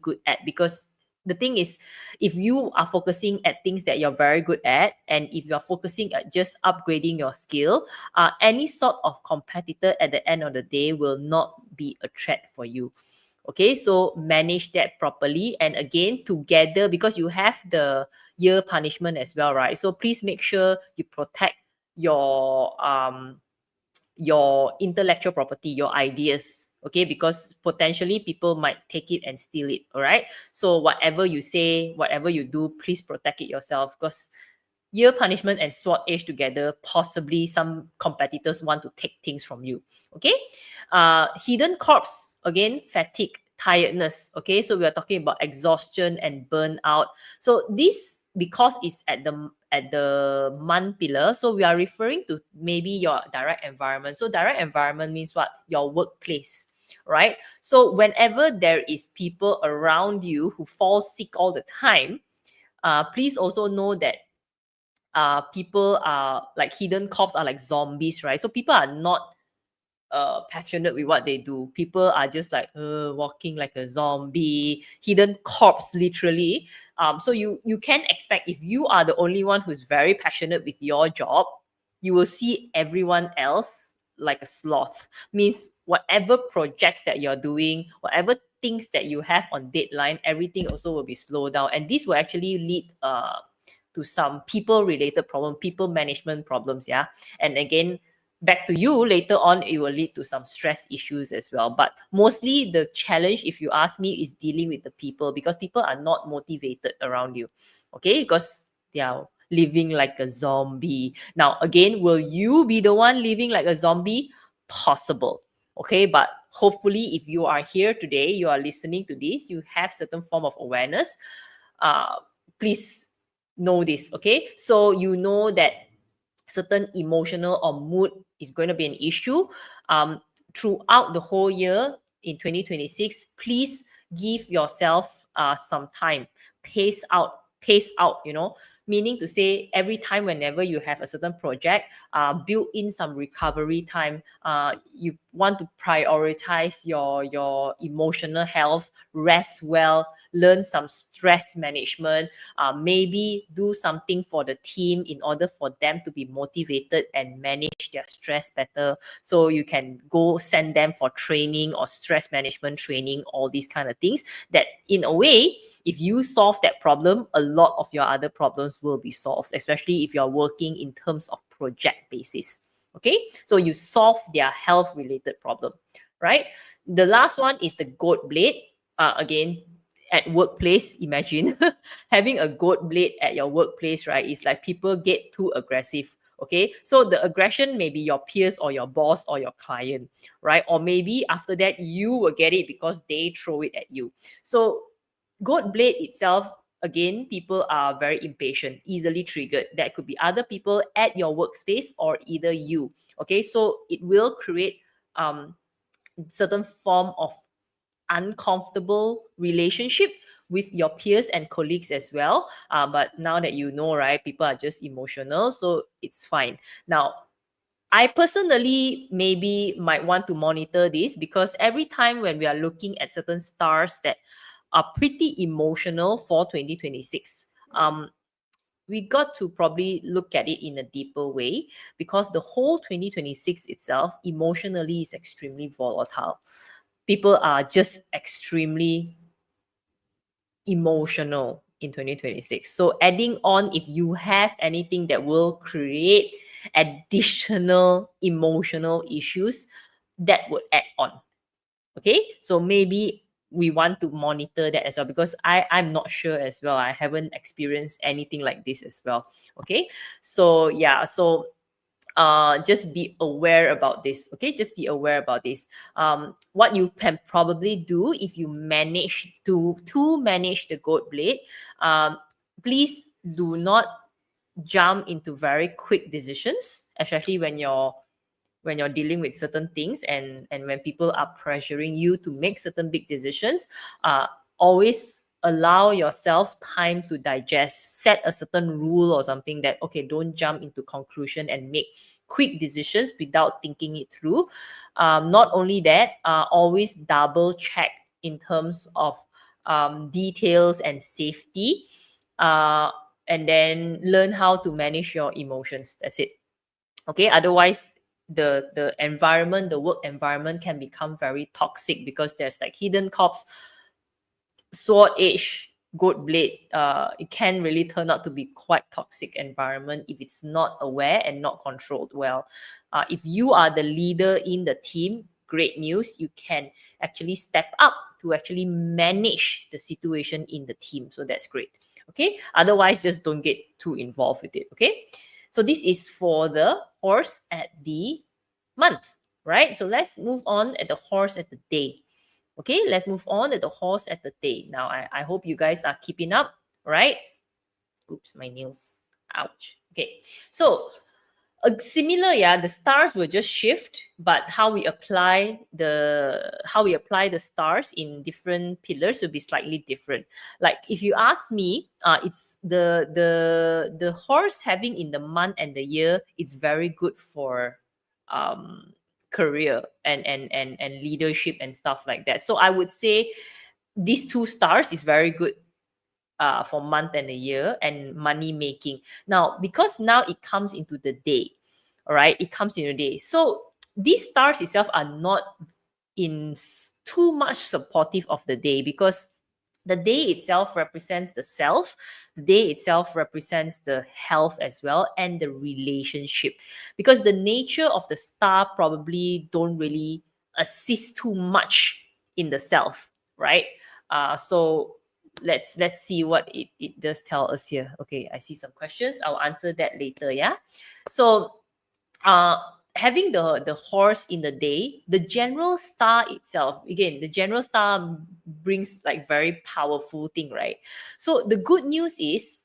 good at. Because the thing is, if you are focusing at things that you're very good at, and if you're focusing at just upgrading your skill, any sort of competitor at the end of the day will not be a threat for you. Okay, so manage that properly. And again, together, because you have the year punishment as well, right? So please make sure you protect your intellectual property, your ideas. Okay, because potentially people might take it and steal it. All right, so whatever you say, whatever you do, please protect it yourself. Because year punishment and SWOT age together, possibly some competitors want to take things from you. Okay, hidden corpse, again, fatigue, tiredness. Okay, so we are talking about exhaustion and burnout. So this, because it's at month pillar. So we are referring to maybe your direct environment. So direct environment means what? Your workplace, right? So whenever there is people around you who fall sick all the time, please also know that people are like hidden cops are like zombies, right? So people are not passionate with what they do. People are just like walking like a zombie, hidden corpse, literally. So you can expect, if you are the only one who's very passionate with your job, you will see everyone else like a sloth. Means whatever projects that you're doing, whatever things that you have on deadline, everything also will be slowed down, and this will actually lead to some people related problem, people management problems. Yeah, and again, back to you later on, it will lead to some stress issues as well. But mostly the challenge, if you ask me, is dealing with the people, because people are not motivated around you. Okay, because they are living like a zombie. Now again, will you be the one living like a zombie? Possible. Okay, but hopefully if you are here today, you are listening to this, you have certain form of awareness. Please know this. Okay, so you know that certain emotional or mood is going to be an issue throughout the whole year in 2026. Please give yourself some time, pace out, meaning to say every time whenever you have a certain project, build in some recovery time. You want to prioritize your emotional health, rest well, learn some stress management, maybe do something for the team in order for them to be motivated and manage their stress better. So you can go send them for training or stress management training, all these kind of things, that in a way, if you solve that problem, a lot of your other problems will be solved, especially if you're working in terms of project basis. Okay, so you solve their health related problem, right? The last one is the goat blade. Again, at workplace, imagine having a goat blade at your workplace, right? It's like people get too aggressive. Okay, so the aggression may be your peers or your boss or your client, right? Or maybe after that you will get it because they throw it at you. So goat blade itself, again, people are very impatient, easily triggered. That could be other people at your workspace or either you. Okay, so it will create certain form of uncomfortable relationship with your peers and colleagues as well. But now that you know, right, people are just emotional, so it's fine. Now, I personally maybe might want to monitor this, because every time when we are looking at certain stars that are pretty emotional for 2026, we got to probably look at it in a deeper way, because the whole 2026 itself emotionally is extremely volatile. People are just extremely emotional in 2026. So adding on, if you have anything that will create additional emotional issues, that would add on. Okay, so maybe we want to monitor that as well, because I'm not sure as well. I haven't experienced anything like this as well. Okay, so yeah, so just be aware about this. Okay, just be aware about this. What you can probably do if you manage to manage the goat blade, please do not jump into very quick decisions, especially when you're dealing with certain things, and when people are pressuring you to make certain big decisions. Always allow yourself time to digest, set a certain rule or something, that okay, don't jump into conclusion and make quick decisions without thinking it through. Not only that, always double check in terms of details and safety, and then learn how to manage your emotions. That's it. Okay, otherwise the environment, the work environment can become very toxic, because there's like hidden cops, sword edge, goat blade. It can really turn out to be quite toxic environment if it's not aware and not controlled well. If you are the leader in the team, great news, you can actually step up to actually manage the situation in the team. So that's great. Okay, otherwise just don't get too involved with it. Okay, so this is for the horse at the month, right? So let's move on at the horse at the day. Okay, let's move on at the horse at the day. Now, I hope you guys are keeping up, right? Oops, my nails. Ouch. Okay. So similar, yeah, the stars will just shift, but how we apply the stars in different pillars will be slightly different. Like if you ask me, it's the horse having in the month and the year, it's very good for career and leadership and stuff like that. So I would say these two stars is very good for month and a year and money making. Now, because now it comes into the day, all right, it comes into the day. So these stars itself are not too much supportive of the day, because the day itself represents the self, the day itself represents the health as well, and the relationship, because the nature of the star probably don't really assist too much in the self, right? So let's see what it does tell us here. Okay, I see some questions. I'll answer that later. Yeah. So having the horse in the day, the general star itself, again, the general star brings like very powerful thing, right? So the good news is,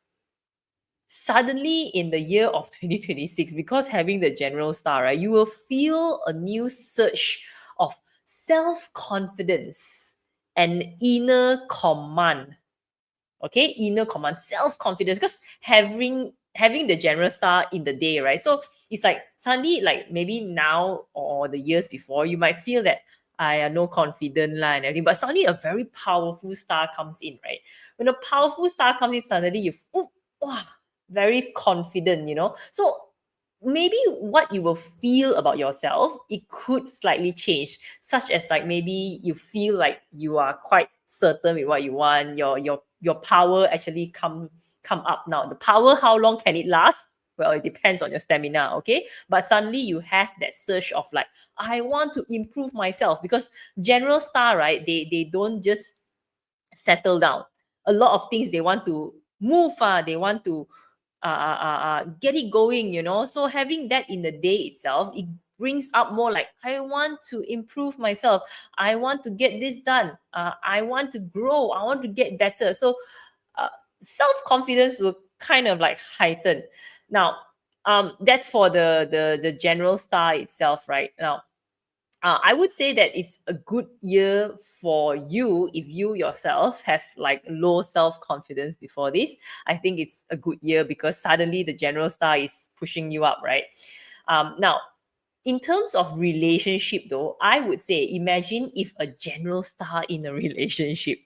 suddenly in the year of 2026, because having the general star, right, you will feel a new surge of self-confidence and inner command. Okay, inner command, self-confidence, because having the general star in the day, right? So it's like suddenly, like maybe now or the years before, you might feel that I am no confident lah and everything, but suddenly a very powerful star comes in, right? When a powerful star comes in, suddenly wow, very confident, So maybe what you will feel about yourself, it could slightly change, such as like maybe you feel like you are quite certain with what you want, your power actually come up. Now the power, how long can it last? Well, it depends on your stamina, okay? But suddenly you have that surge of like, I want to improve myself, because general star, right, they don't just settle down. A lot of things they want to move, they want to get it going, So having that in the day itself, it brings up more like, I want to improve myself. I want to get this done. I want to grow. I want to get better. So self-confidence will kind of like heighten. Now, that's for the general star itself, right? Now, I would say that it's a good year for you if you yourself have like low self-confidence before this. I think it's a good year because suddenly the general star is pushing you up, right? Now, in terms of relationship though, I would say imagine if a general star in a relationship.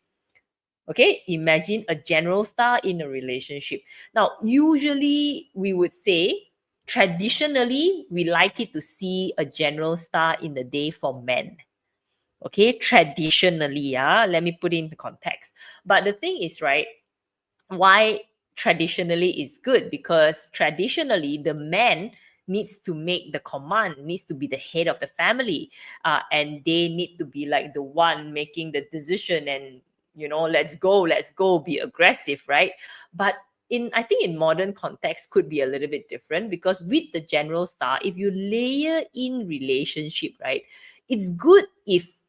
Okay, imagine a general star in a relationship. Now, usually we would say, traditionally, we like it to see a general star in the day for men. Okay, traditionally, let me put it into context. But the thing is, right, why traditionally is good? Because traditionally, the man needs to make the command, needs to be the head of the family, and they need to be like the one making the decision and let's go, be aggressive, right? But I think in modern context could be a little bit different, because with the general star, if you layer in relationship, right, it's good if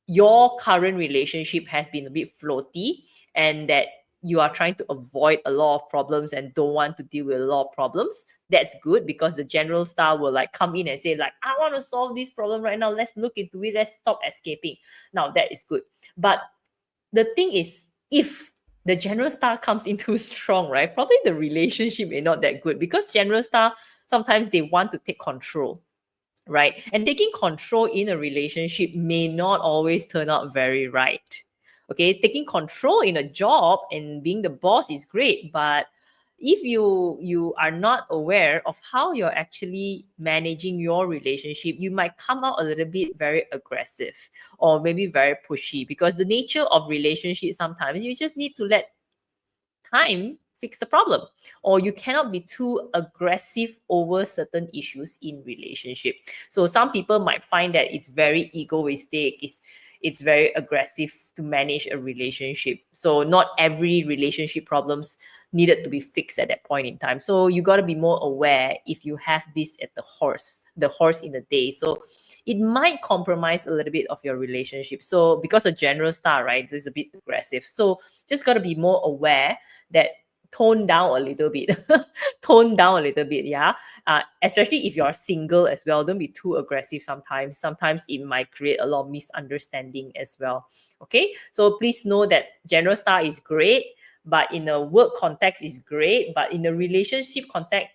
your current relationship has been a bit floaty and that you are trying to avoid a lot of problems and don't want to deal with a lot of problems. That's good, because the general star will like come in and say like, I want to solve this problem right now, let's look into it, let's stop escaping. Now that is good. But the thing is, if the general star comes in too strong, right, probably the relationship may not that good, because general star sometimes they want to take control, right? And taking control in a relationship may not always turn out very right. Okay, taking control in a job and being the boss is great, but if you are not aware of how you're actually managing your relationship, you might come out a little bit very aggressive or maybe very pushy, because the nature of relationship, sometimes you just need to let time fix the problem, or you cannot be too aggressive over certain issues in relationship. So some people might find that it's very egoistic, it's very aggressive to manage a relationship. So not every relationship problems needed to be fixed at that point in time. So you got to be more aware if you have this at the horse in the day. So it might compromise a little bit of your relationship. So because a general star, right, so it's a bit aggressive. So just got to be more aware that tone down a little bit. Tone down a little bit, yeah. Especially if you're single as well. Don't be too aggressive sometimes. Sometimes it might create a lot of misunderstanding as well. Okay, so please know that general star is great, but in a work context is great, but in a relationship context,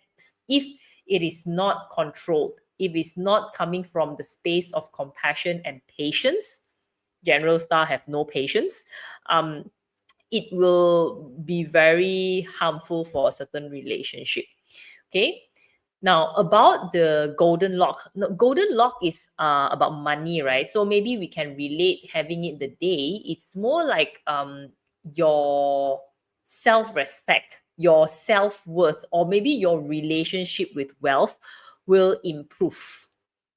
if it is not controlled, if it's not coming from the space of compassion and patience, general star have no patience, it will be very harmful for a certain relationship. Okay, now about the golden lock. No, golden lock is about money, right? So maybe we can relate having it the day. It's more like your self-respect, your self-worth, or maybe your relationship with wealth will improve.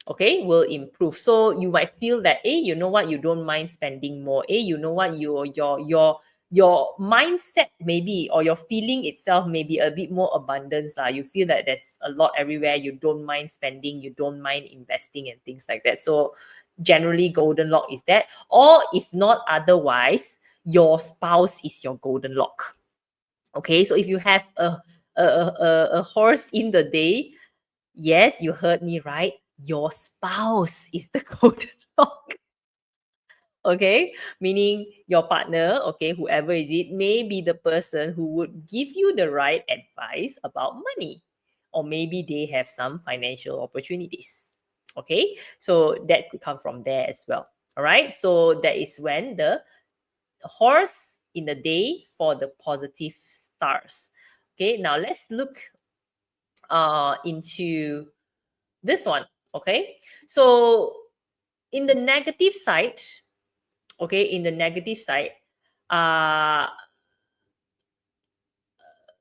Okay, will improve. So you might feel that, hey, you know what, you don't mind spending more. Hey, you know what, your mindset maybe, or your feeling itself may be a bit more abundance. You feel that there's a lot everywhere. You don't mind spending, you don't mind investing and things like that. So generally golden lock is that. Or if not otherwise, your spouse is your golden lock. Okay, so if you have a horse in the day, yes, you heard me right, your spouse is the golden lock. Okay, meaning your partner, okay, whoever is it, may be the person who would give you the right advice about money, or maybe they have some financial opportunities. Okay, so that could come from there as well. All right, so that is when the horse in the day for the positive stars. Okay, now let's look into this one. Okay, so in the negative side, okay, in the negative side, uh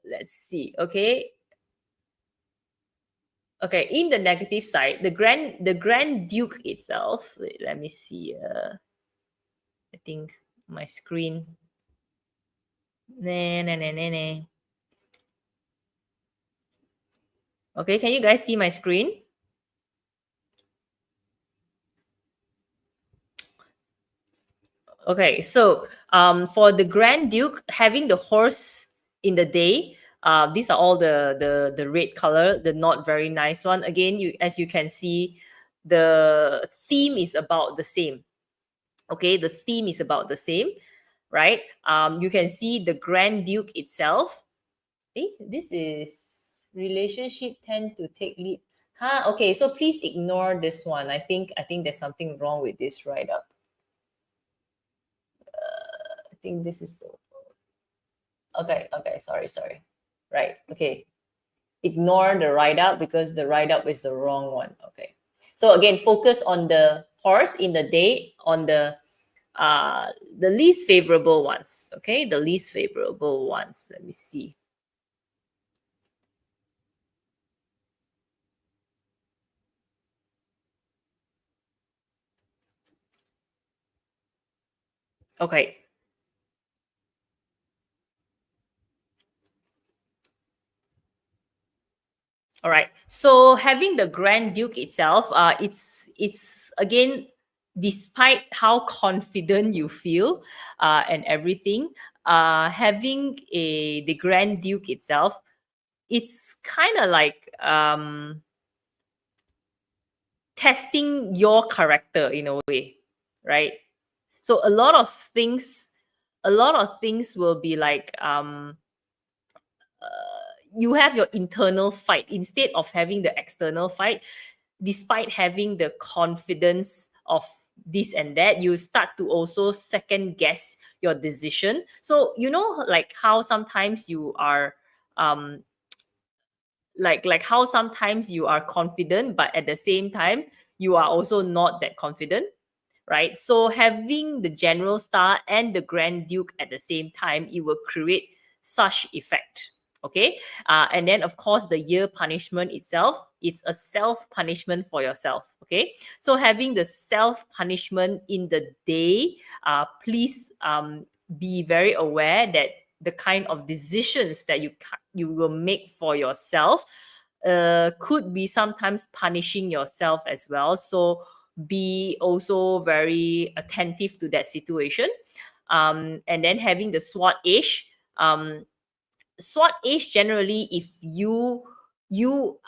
let's see. Okay, in the negative side, the grand duke itself, wait, let me see, I think my screen, nah, nah, nah, nah, nah. Okay, can you guys see my screen? Okay, so for the Grand Duke, having the horse in the day, these are all the red color, the not very nice one. Again, as you can see, the theme is about the same. Okay, the theme is about the same, right? You can see the Grand Duke itself. This is relationship tend to take lead. Huh? Okay, so please ignore this one. I think there's something wrong with this write up. I think this is the okay, sorry. Right, okay. Ignore the write up because the write up is the wrong one. Okay. So again, focus on the horse in the day, on the least favorable ones. Okay, the least favorable ones. Let me see. Okay. All right. So having the Grand Duke itself, it's again, despite how confident you feel, and everything, having the Grand Duke itself, it's kind of like testing your character in a way, right? So a lot of things will be like you have your internal fight instead of having the external fight. Despite having the confidence of this and that, you start to also second guess your decision. So like how sometimes you are like how sometimes you are confident, but at the same time you are also not that confident, right? So having the general star and the Grand Duke at the same time, it will create such effect. Okay, and then of course the year punishment itself, it's a self punishment for yourself. Okay, so having the self punishment in the day, please be very aware that the kind of decisions that you will make for yourself could be sometimes punishing yourself as well. So be also very attentive to that situation. And then having the SWOT-ish, SWOT age generally, if you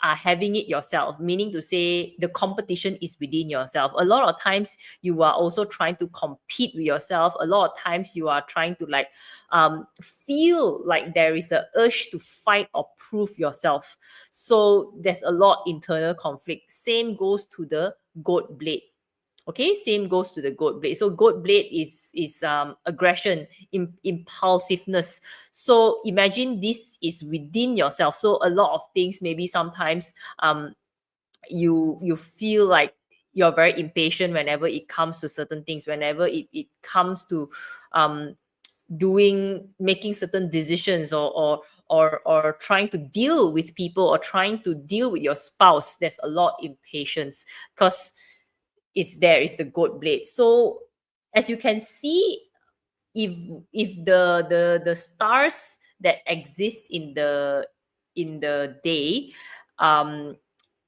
are having it yourself, meaning to say the competition is within yourself. A lot of times you are also trying to compete with yourself. A lot of times you are trying to like feel like there is a urge to fight or prove yourself. So there's a lot internal conflict. Same goes to the goat blade. Okay, same goes to the goat blade. So goat blade is aggression, impulsiveness. So imagine this is within yourself. So a lot of things, maybe sometimes you feel like you're very impatient whenever it comes to certain things, whenever it comes to making certain decisions, or trying to deal with people, or trying to deal with your spouse. There's a lot impatience because it's the goat blade. So as you can see, if the stars that exist in the day,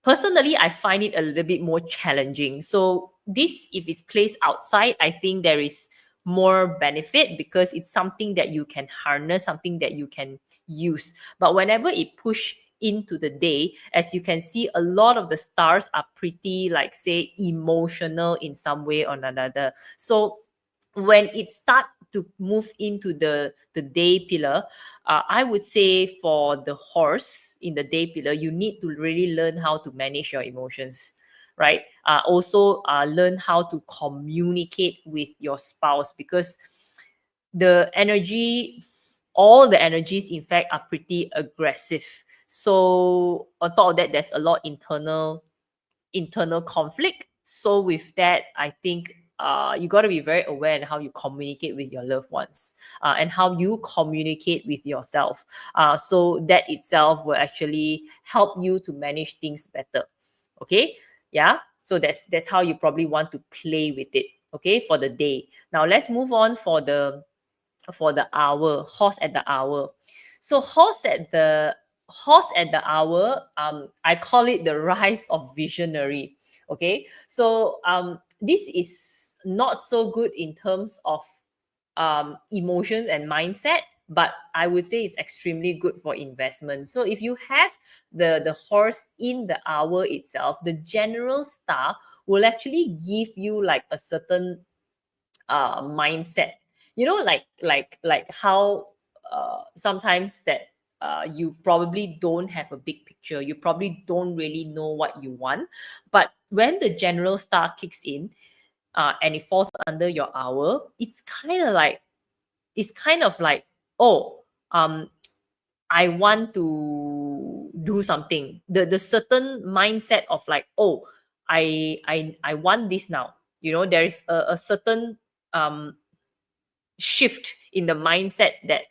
personally I find it a little bit more challenging. So this, if it's placed outside, I think there is more benefit because it's something that you can harness, something that you can use. But whenever it push into the day, as you can see, a lot of the stars are pretty, like, say, emotional in some way or another. So when it start to move into the day pillar, I would say for the horse in the day pillar, you need to really learn how to manage your emotions, right? Also learn how to communicate with your spouse, because the energy, all the energies in fact are pretty aggressive. So on top of that, there's a lot internal conflict. So with that, I think you got to be very aware in how you communicate with your loved ones, and how you communicate with yourself. So that itself will actually help you to manage things better. Okay, yeah. So that's how you probably want to play with it. Okay, for the day. Now let's move on for the hour, horse at the hour. So horse at the hour, I call it the rise of visionary. Okay, so this is not so good in terms of emotions and mindset, but I would say it's extremely good for investment. So if you have the horse in the hour itself, the general star will actually give you like a certain mindset. You know, like how sometimes that you probably don't have a big picture, you probably don't really know what you want, but when the general star kicks in, and it falls under your hour, it's kind of like, oh, I want to do something. The certain mindset of like, oh, I want this now. You know, there is a certain um shift in the mindset that,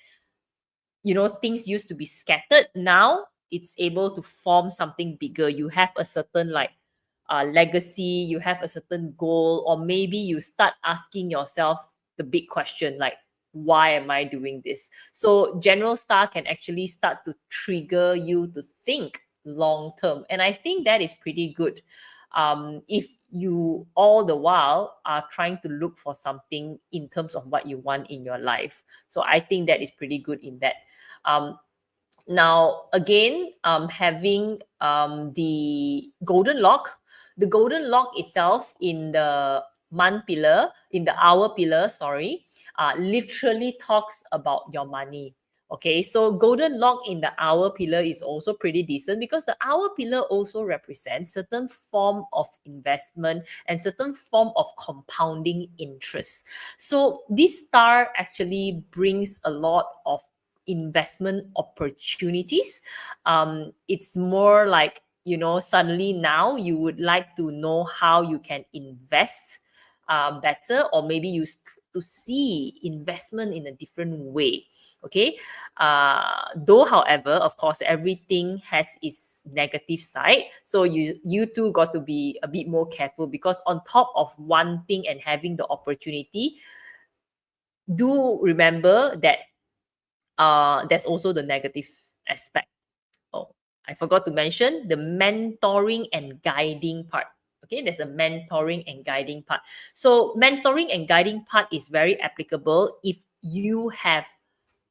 you know, things used to be scattered, now it's able to form something bigger. You have a certain like legacy, you have a certain goal, or maybe you start asking yourself the big question like, why am I doing this? So general star can actually start to trigger you to think long term, and I think that is pretty good. If you all the while are trying to look for something in terms of what you want in your life, so I think that is pretty good in that. um, Now again, having the golden lock itself in the month pillar, in the hour pillar, sorry, literally talks about your money. Okay, so golden lock in the hour pillar is also pretty decent because the hour pillar also represents certain form of investment and certain form of compounding interest. So this star actually brings a lot of investment opportunities. It's more like, you know, suddenly now you would like to know how you can invest better, or maybe you start to see investment in a different way. Okay, though however, of course, everything has its negative side, so you too got to be a bit more careful, because on top of wanting and having the opportunity, do remember that there's also the negative aspect. Oh, I forgot to mention the mentoring and guiding part. Okay, there's a mentoring and guiding part. So mentoring and guiding part is very applicable if you have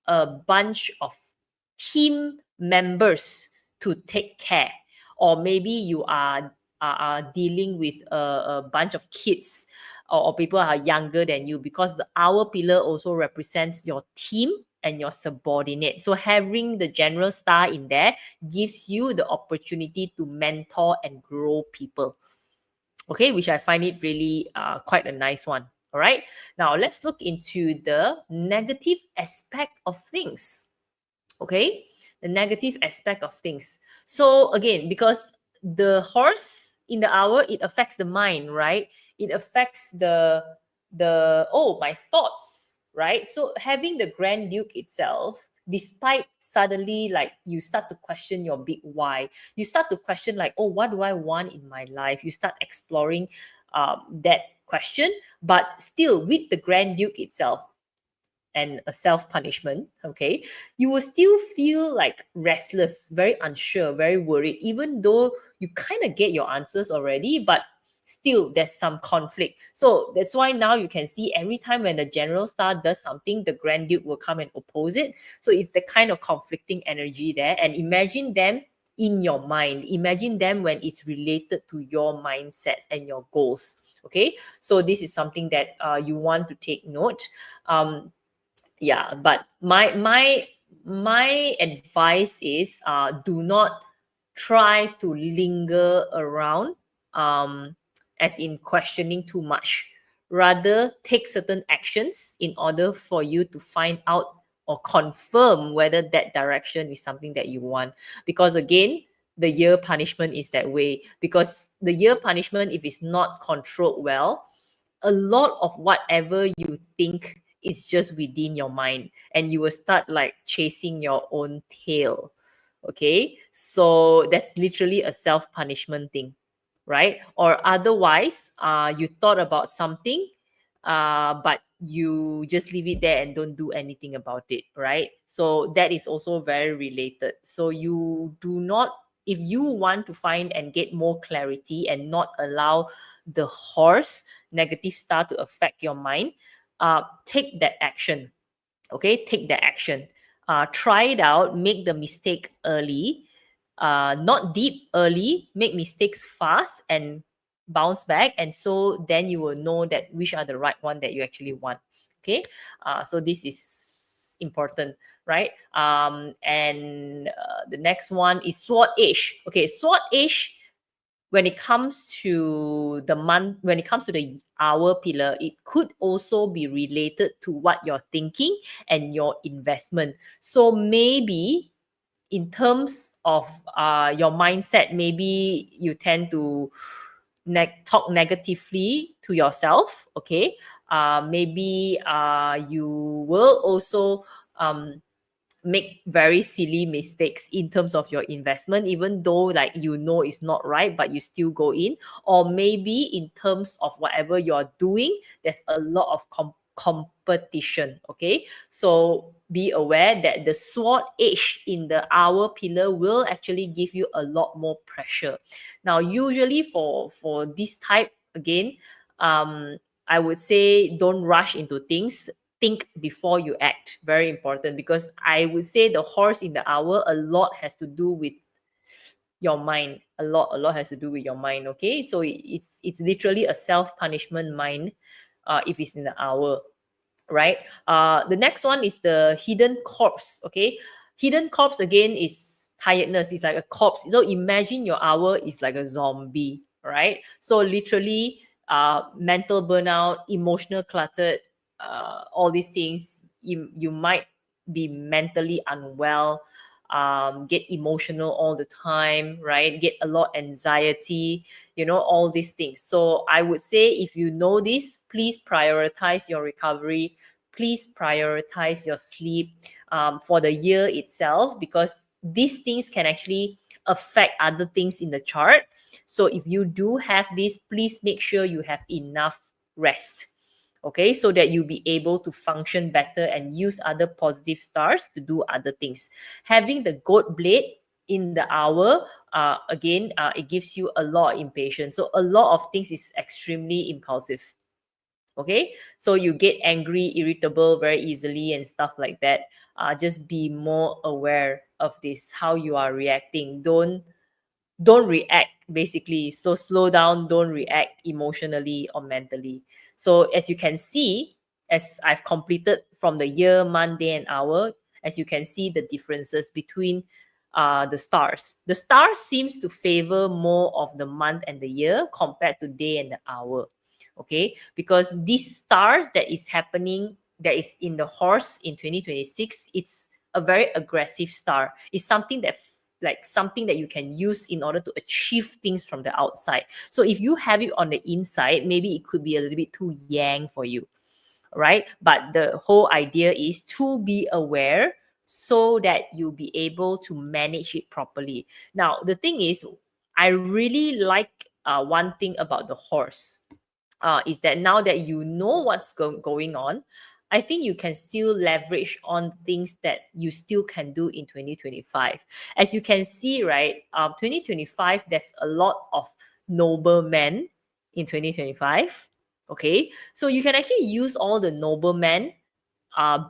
a bunch of team members to take care, or maybe you are dealing with a bunch of kids, or people are younger than you, because the hour pillar also represents your team and your subordinate. So having the general star in there gives you the opportunity to mentor and grow people. Okay, which I find it really quite a nice one. All right, now let's look into the negative aspect of things. Okay, the negative aspect of things. So again, because the horse in the hour, it affects the mind, right? It affects my thoughts, right? So having the Grand Duke itself, despite suddenly like you start to question your big why, you start to question like, oh, what do I want in my life? You start exploring that question, but still with the Grand Duke itself and a self-punishment, okay, you will still feel like restless, very unsure, very worried, even though you kind of get your answers already, but still there's some conflict. So that's why now you can see every time when the general star does something, the Grand Duke will come and oppose it. So it's the kind of conflicting energy there. And imagine them in your mind. Imagine them when it's related to your mindset and your goals. Okay, so this is something that you want to take note. Yeah, but my advice is do not try to linger around, as in questioning too much. Rather take certain actions in order for you to find out or confirm whether that direction is something that you want. Because again, the year punishment is that way. Because the year punishment, if it's not controlled well, a lot of whatever you think is just within your mind, and you will start like chasing your own tail. Okay, so that's literally a self-punishment thing, right? Or otherwise, you thought about something, but you just leave it there and don't do anything about it, right? So that is also very related. So you do not, if you want to find and get more clarity and not allow the horse negative star to affect your mind, take that action. Okay, take that action. Try it out, make the mistake early, not deep, early, make mistakes fast and bounce back. And so then you will know that which are the right one that you actually want. Okay, so this is important, right? And the next one is Sword Age. Okay, Sword Age, when it comes to the month, when it comes to the hour pillar, it could also be related to what you're thinking and your investment. So maybe in terms of your mindset, maybe you tend to talk negatively to yourself. Okay, maybe you will also make very silly mistakes in terms of your investment, even though like you know it's not right, but you still go in. Or maybe in terms of whatever you're doing, there's a lot of competition. Okay, so be aware that the sword edge in the hour pillar will actually give you a lot more pressure. Now usually for this type, again, I would say don't rush into things. Think before you act. Very important, because I would say the horse in the hour, a lot has to do with your mind. A lot has to do with your mind. Okay, so it's literally a self-punishment mind, if it's in the hour, right? The next one is the hidden corpse. Okay, hidden corpse again is tiredness. It's like a corpse. So imagine your hour is like a zombie, right? So literally, mental burnout, emotional cluttered, all these things. You might be mentally unwell, get emotional all the time, right? Get a lot anxiety, all these things. So I would say if you know this, please prioritize your recovery. Please prioritize your sleep, for the year itself, because these things can actually affect other things in the chart. So if you do have this, please make sure you have enough rest. Okay, so that you'll be able to function better and use other positive stars to do other things. Having the goat blade in the hour, again, it gives you a lot of impatience. So a lot of things is extremely impulsive. Okay, so you get angry, irritable very easily and stuff like that. Just be more aware of this, how you are reacting. Don't react, basically. So slow down, don't react emotionally or mentally. So as you can see, as I've completed from the year, month, day, and hour, as you can see the differences between the stars. The stars seems to favor more of the month and the year compared to day and the hour. Okay, because these stars that is happening, that is in the horse in 2026, it's a very aggressive star. It's something that like something that you can use in order to achieve things from the outside. So if you have it on the inside, maybe it could be a little bit too yang for you, right? But the whole idea is to be aware so that you'll be able to manage it properly. Now, the thing is, I really like one thing about the horse is that now that you know what's going on, I think you can still leverage on things that you still can do in 2025. As you can see, right, 2025, there's a lot of noble men in 2025. Okay, so you can actually use all the noble men,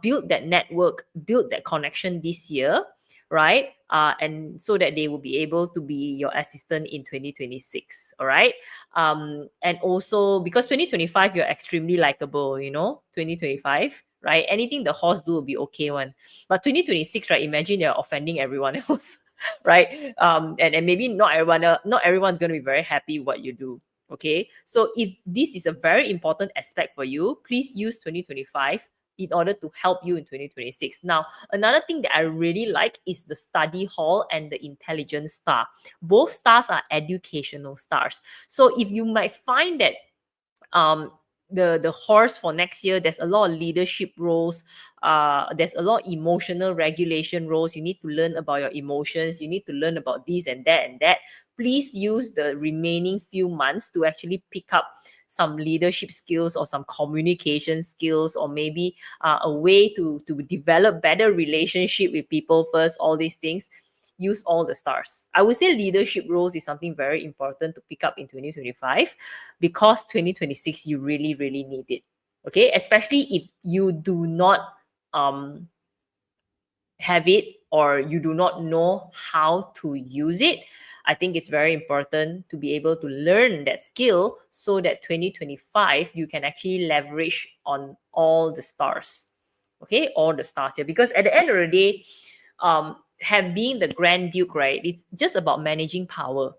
build that network, build that connection this year, right? And so that they will be able to be your assistant in 2026. All right. And also because 2025, you're extremely likable, 2025, right? Anything the horse do will be okay one. But 2026, right? Imagine they're offending everyone else, right? And maybe not everyone's going to be very happy what you do. Okay. So if this is a very important aspect for you, please use 2025 in order to help you in 2026. Now, another thing that I really like is the study hall and the intelligence star. Both stars are educational stars. So if you might find that um the horse for next year, there's a lot of leadership roles, there's a lot of emotional regulation roles. You need to learn about your emotions, you need to learn about this and that and that. Please use the remaining few months to actually pick up some leadership skills or some communication skills, or maybe a way to develop better relationship with people first. All these things, use all the stars. I would say leadership roles is something very important to pick up in 2025, because 2026 you really really need it. Okay, especially if you do not um have it, or you do not know how to use it. I think it's very important to be able to learn that skill so that 2025 you can actually leverage on all the stars. Okay, all the stars here, because at the end of the day, have being the Grand Duke, right? It's just about managing power.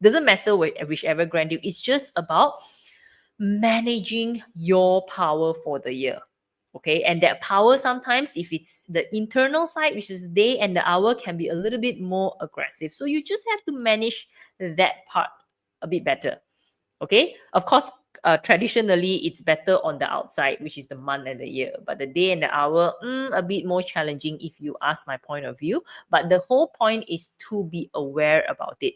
Doesn't matter whichever Grand Duke, it's just about managing your power for the year. Okay, and that power, sometimes if it's the internal side, which is day and the hour, can be a little bit more aggressive. So you just have to manage that part a bit better. Okay, of course, traditionally it's better on the outside, which is the month and the year, but the day and the hour, a bit more challenging if you ask my point of view. But the whole point is to be aware about it.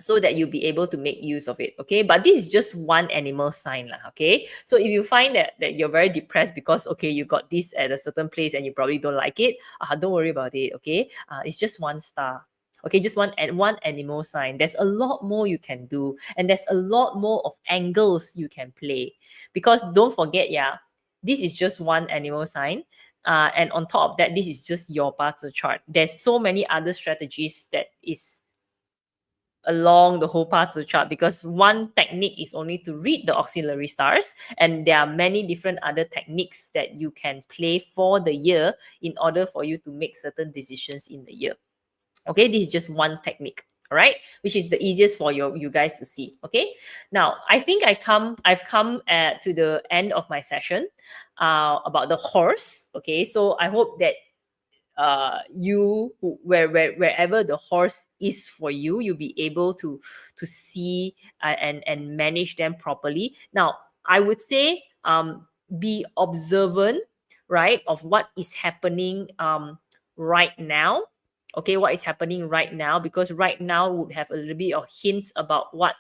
So that you'll be able to make use of it. Okay, but this is just one animal sign lah. Okay, so if you find that you're very depressed because okay, you got this at a certain place and you probably don't like it, don't worry about it. Okay, it's just one star. Okay, just one animal sign. There's a lot more you can do, and there's a lot more of angles you can play. Because don't forget, yeah, this is just one animal sign. And on top of that, this is just your parts of chart. There's so many other strategies that is along the whole parts of the chart, because one technique is only to read the auxiliary stars, and there are many different other techniques that you can play for the year in order for you to make certain decisions in the year. Okay, this is just one technique, all right, which is the easiest for you guys to see. Okay, now I think I've come to the end of my session about the horse. Okay, so I hope that wherever the horse is for you, you'll be able to see and manage them properly. Now I would say be observant, right, of what is happening right now. Okay, what is happening right now, because right now would have a little bit of hints about what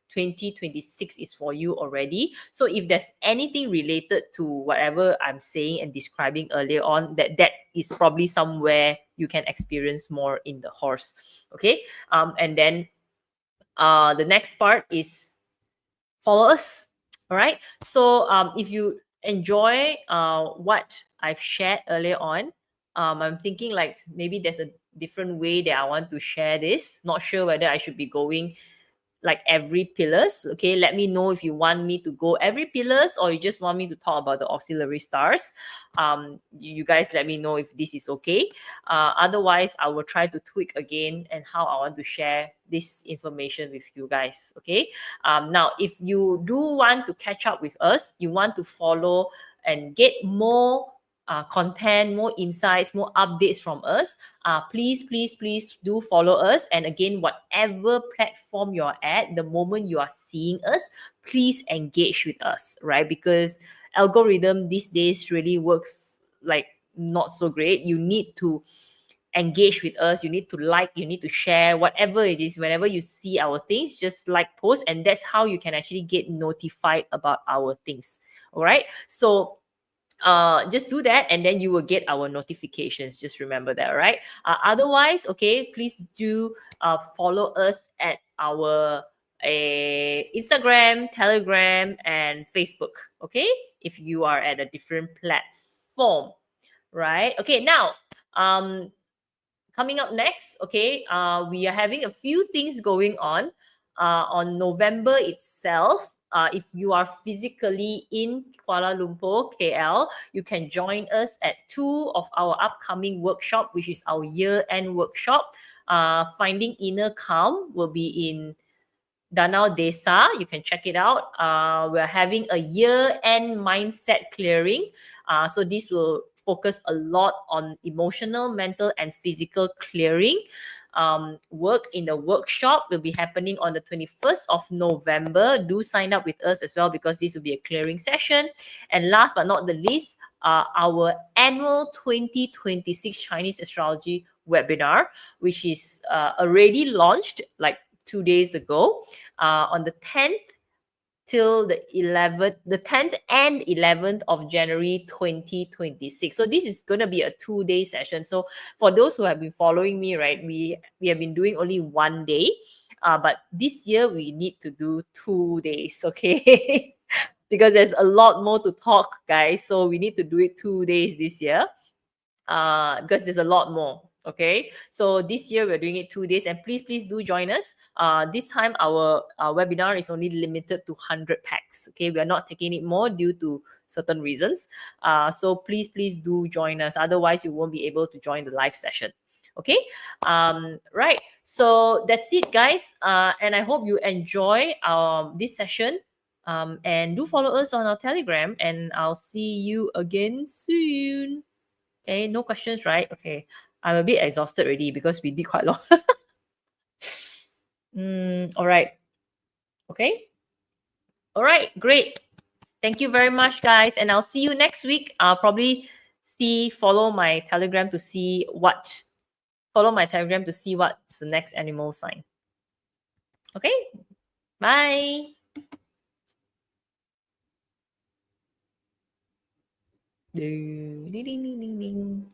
2026 is for you already. So if there's anything related to whatever I'm saying and describing earlier on, that is probably somewhere you can experience more in the horse. Okay, and then the next part is follow us. All right, so if you enjoy what I've shared earlier on, I'm thinking like maybe there's a different way that I want to share this. Not sure whether I should be going like every pillars. Okay, let me know if you want me to go every pillars or you just want me to talk about the auxiliary stars. You guys let me know if this is okay. Otherwise, I will try to tweak again and how I want to share this information with you guys. Okay. Now, if you do want to catch up with us, you want to follow and get more content, more insights, more updates from us, please do follow us. And again, whatever platform you're at, the moment you are seeing us, please engage with us, right? Because algorithm these days really works like not so great. You need to engage with us, you need to like, you need to share, whatever it is. Whenever you see our things, just like, post, and that's how you can actually get notified about our things. All right, so just do that and then you will get our notifications. Just remember that, right? Otherwise, okay, please do follow us at our Instagram, Telegram, and Facebook. Okay, if you are at a different platform, right? Okay, now coming up next, okay, we are having a few things going on November itself. If you are physically in Kuala Lumpur, KL, you can join us at two of our upcoming workshop, which is our year-end workshop. Finding Inner Calm will be in Danau Desa. You can check it out. We're having a year-end mindset clearing. So this will focus a lot on emotional, mental, and physical clearing. Work in the workshop will be happening on the 21st of November. Do sign up with us as well because this will be a clearing session. And last but not the least, our annual 2026 Chinese astrology webinar, which is already launched like 2 days ago, on the 10th till the 11th, the 10th and 11th of January 2026. So this is going to be a 2-day session. So for those who have been following me, right, we have been doing only 1 day, but this year we need to do 2 days, okay? Because there's a lot more to talk, guys. So we need to do it 2 days this year, because there's a lot more. Okay, so this year we're doing it 2 days, and please do join us. This time our webinar is only limited to 100 packs. Okay, we are not taking it more due to certain reasons. So please do join us. Otherwise, you won't be able to join the live session. Okay, right. So that's it, guys. And I hope you enjoy this session. And do follow us on our Telegram, and I'll see you again soon. Okay, no questions, right? Okay, I'm a bit exhausted already because we did quite long. All right. Okay. All right, great. Thank you very much, guys. And I'll see you next week. I'll probably follow my Telegram to see what's the next animal sign. Okay, bye. Ding, ding, ding, ding, ding.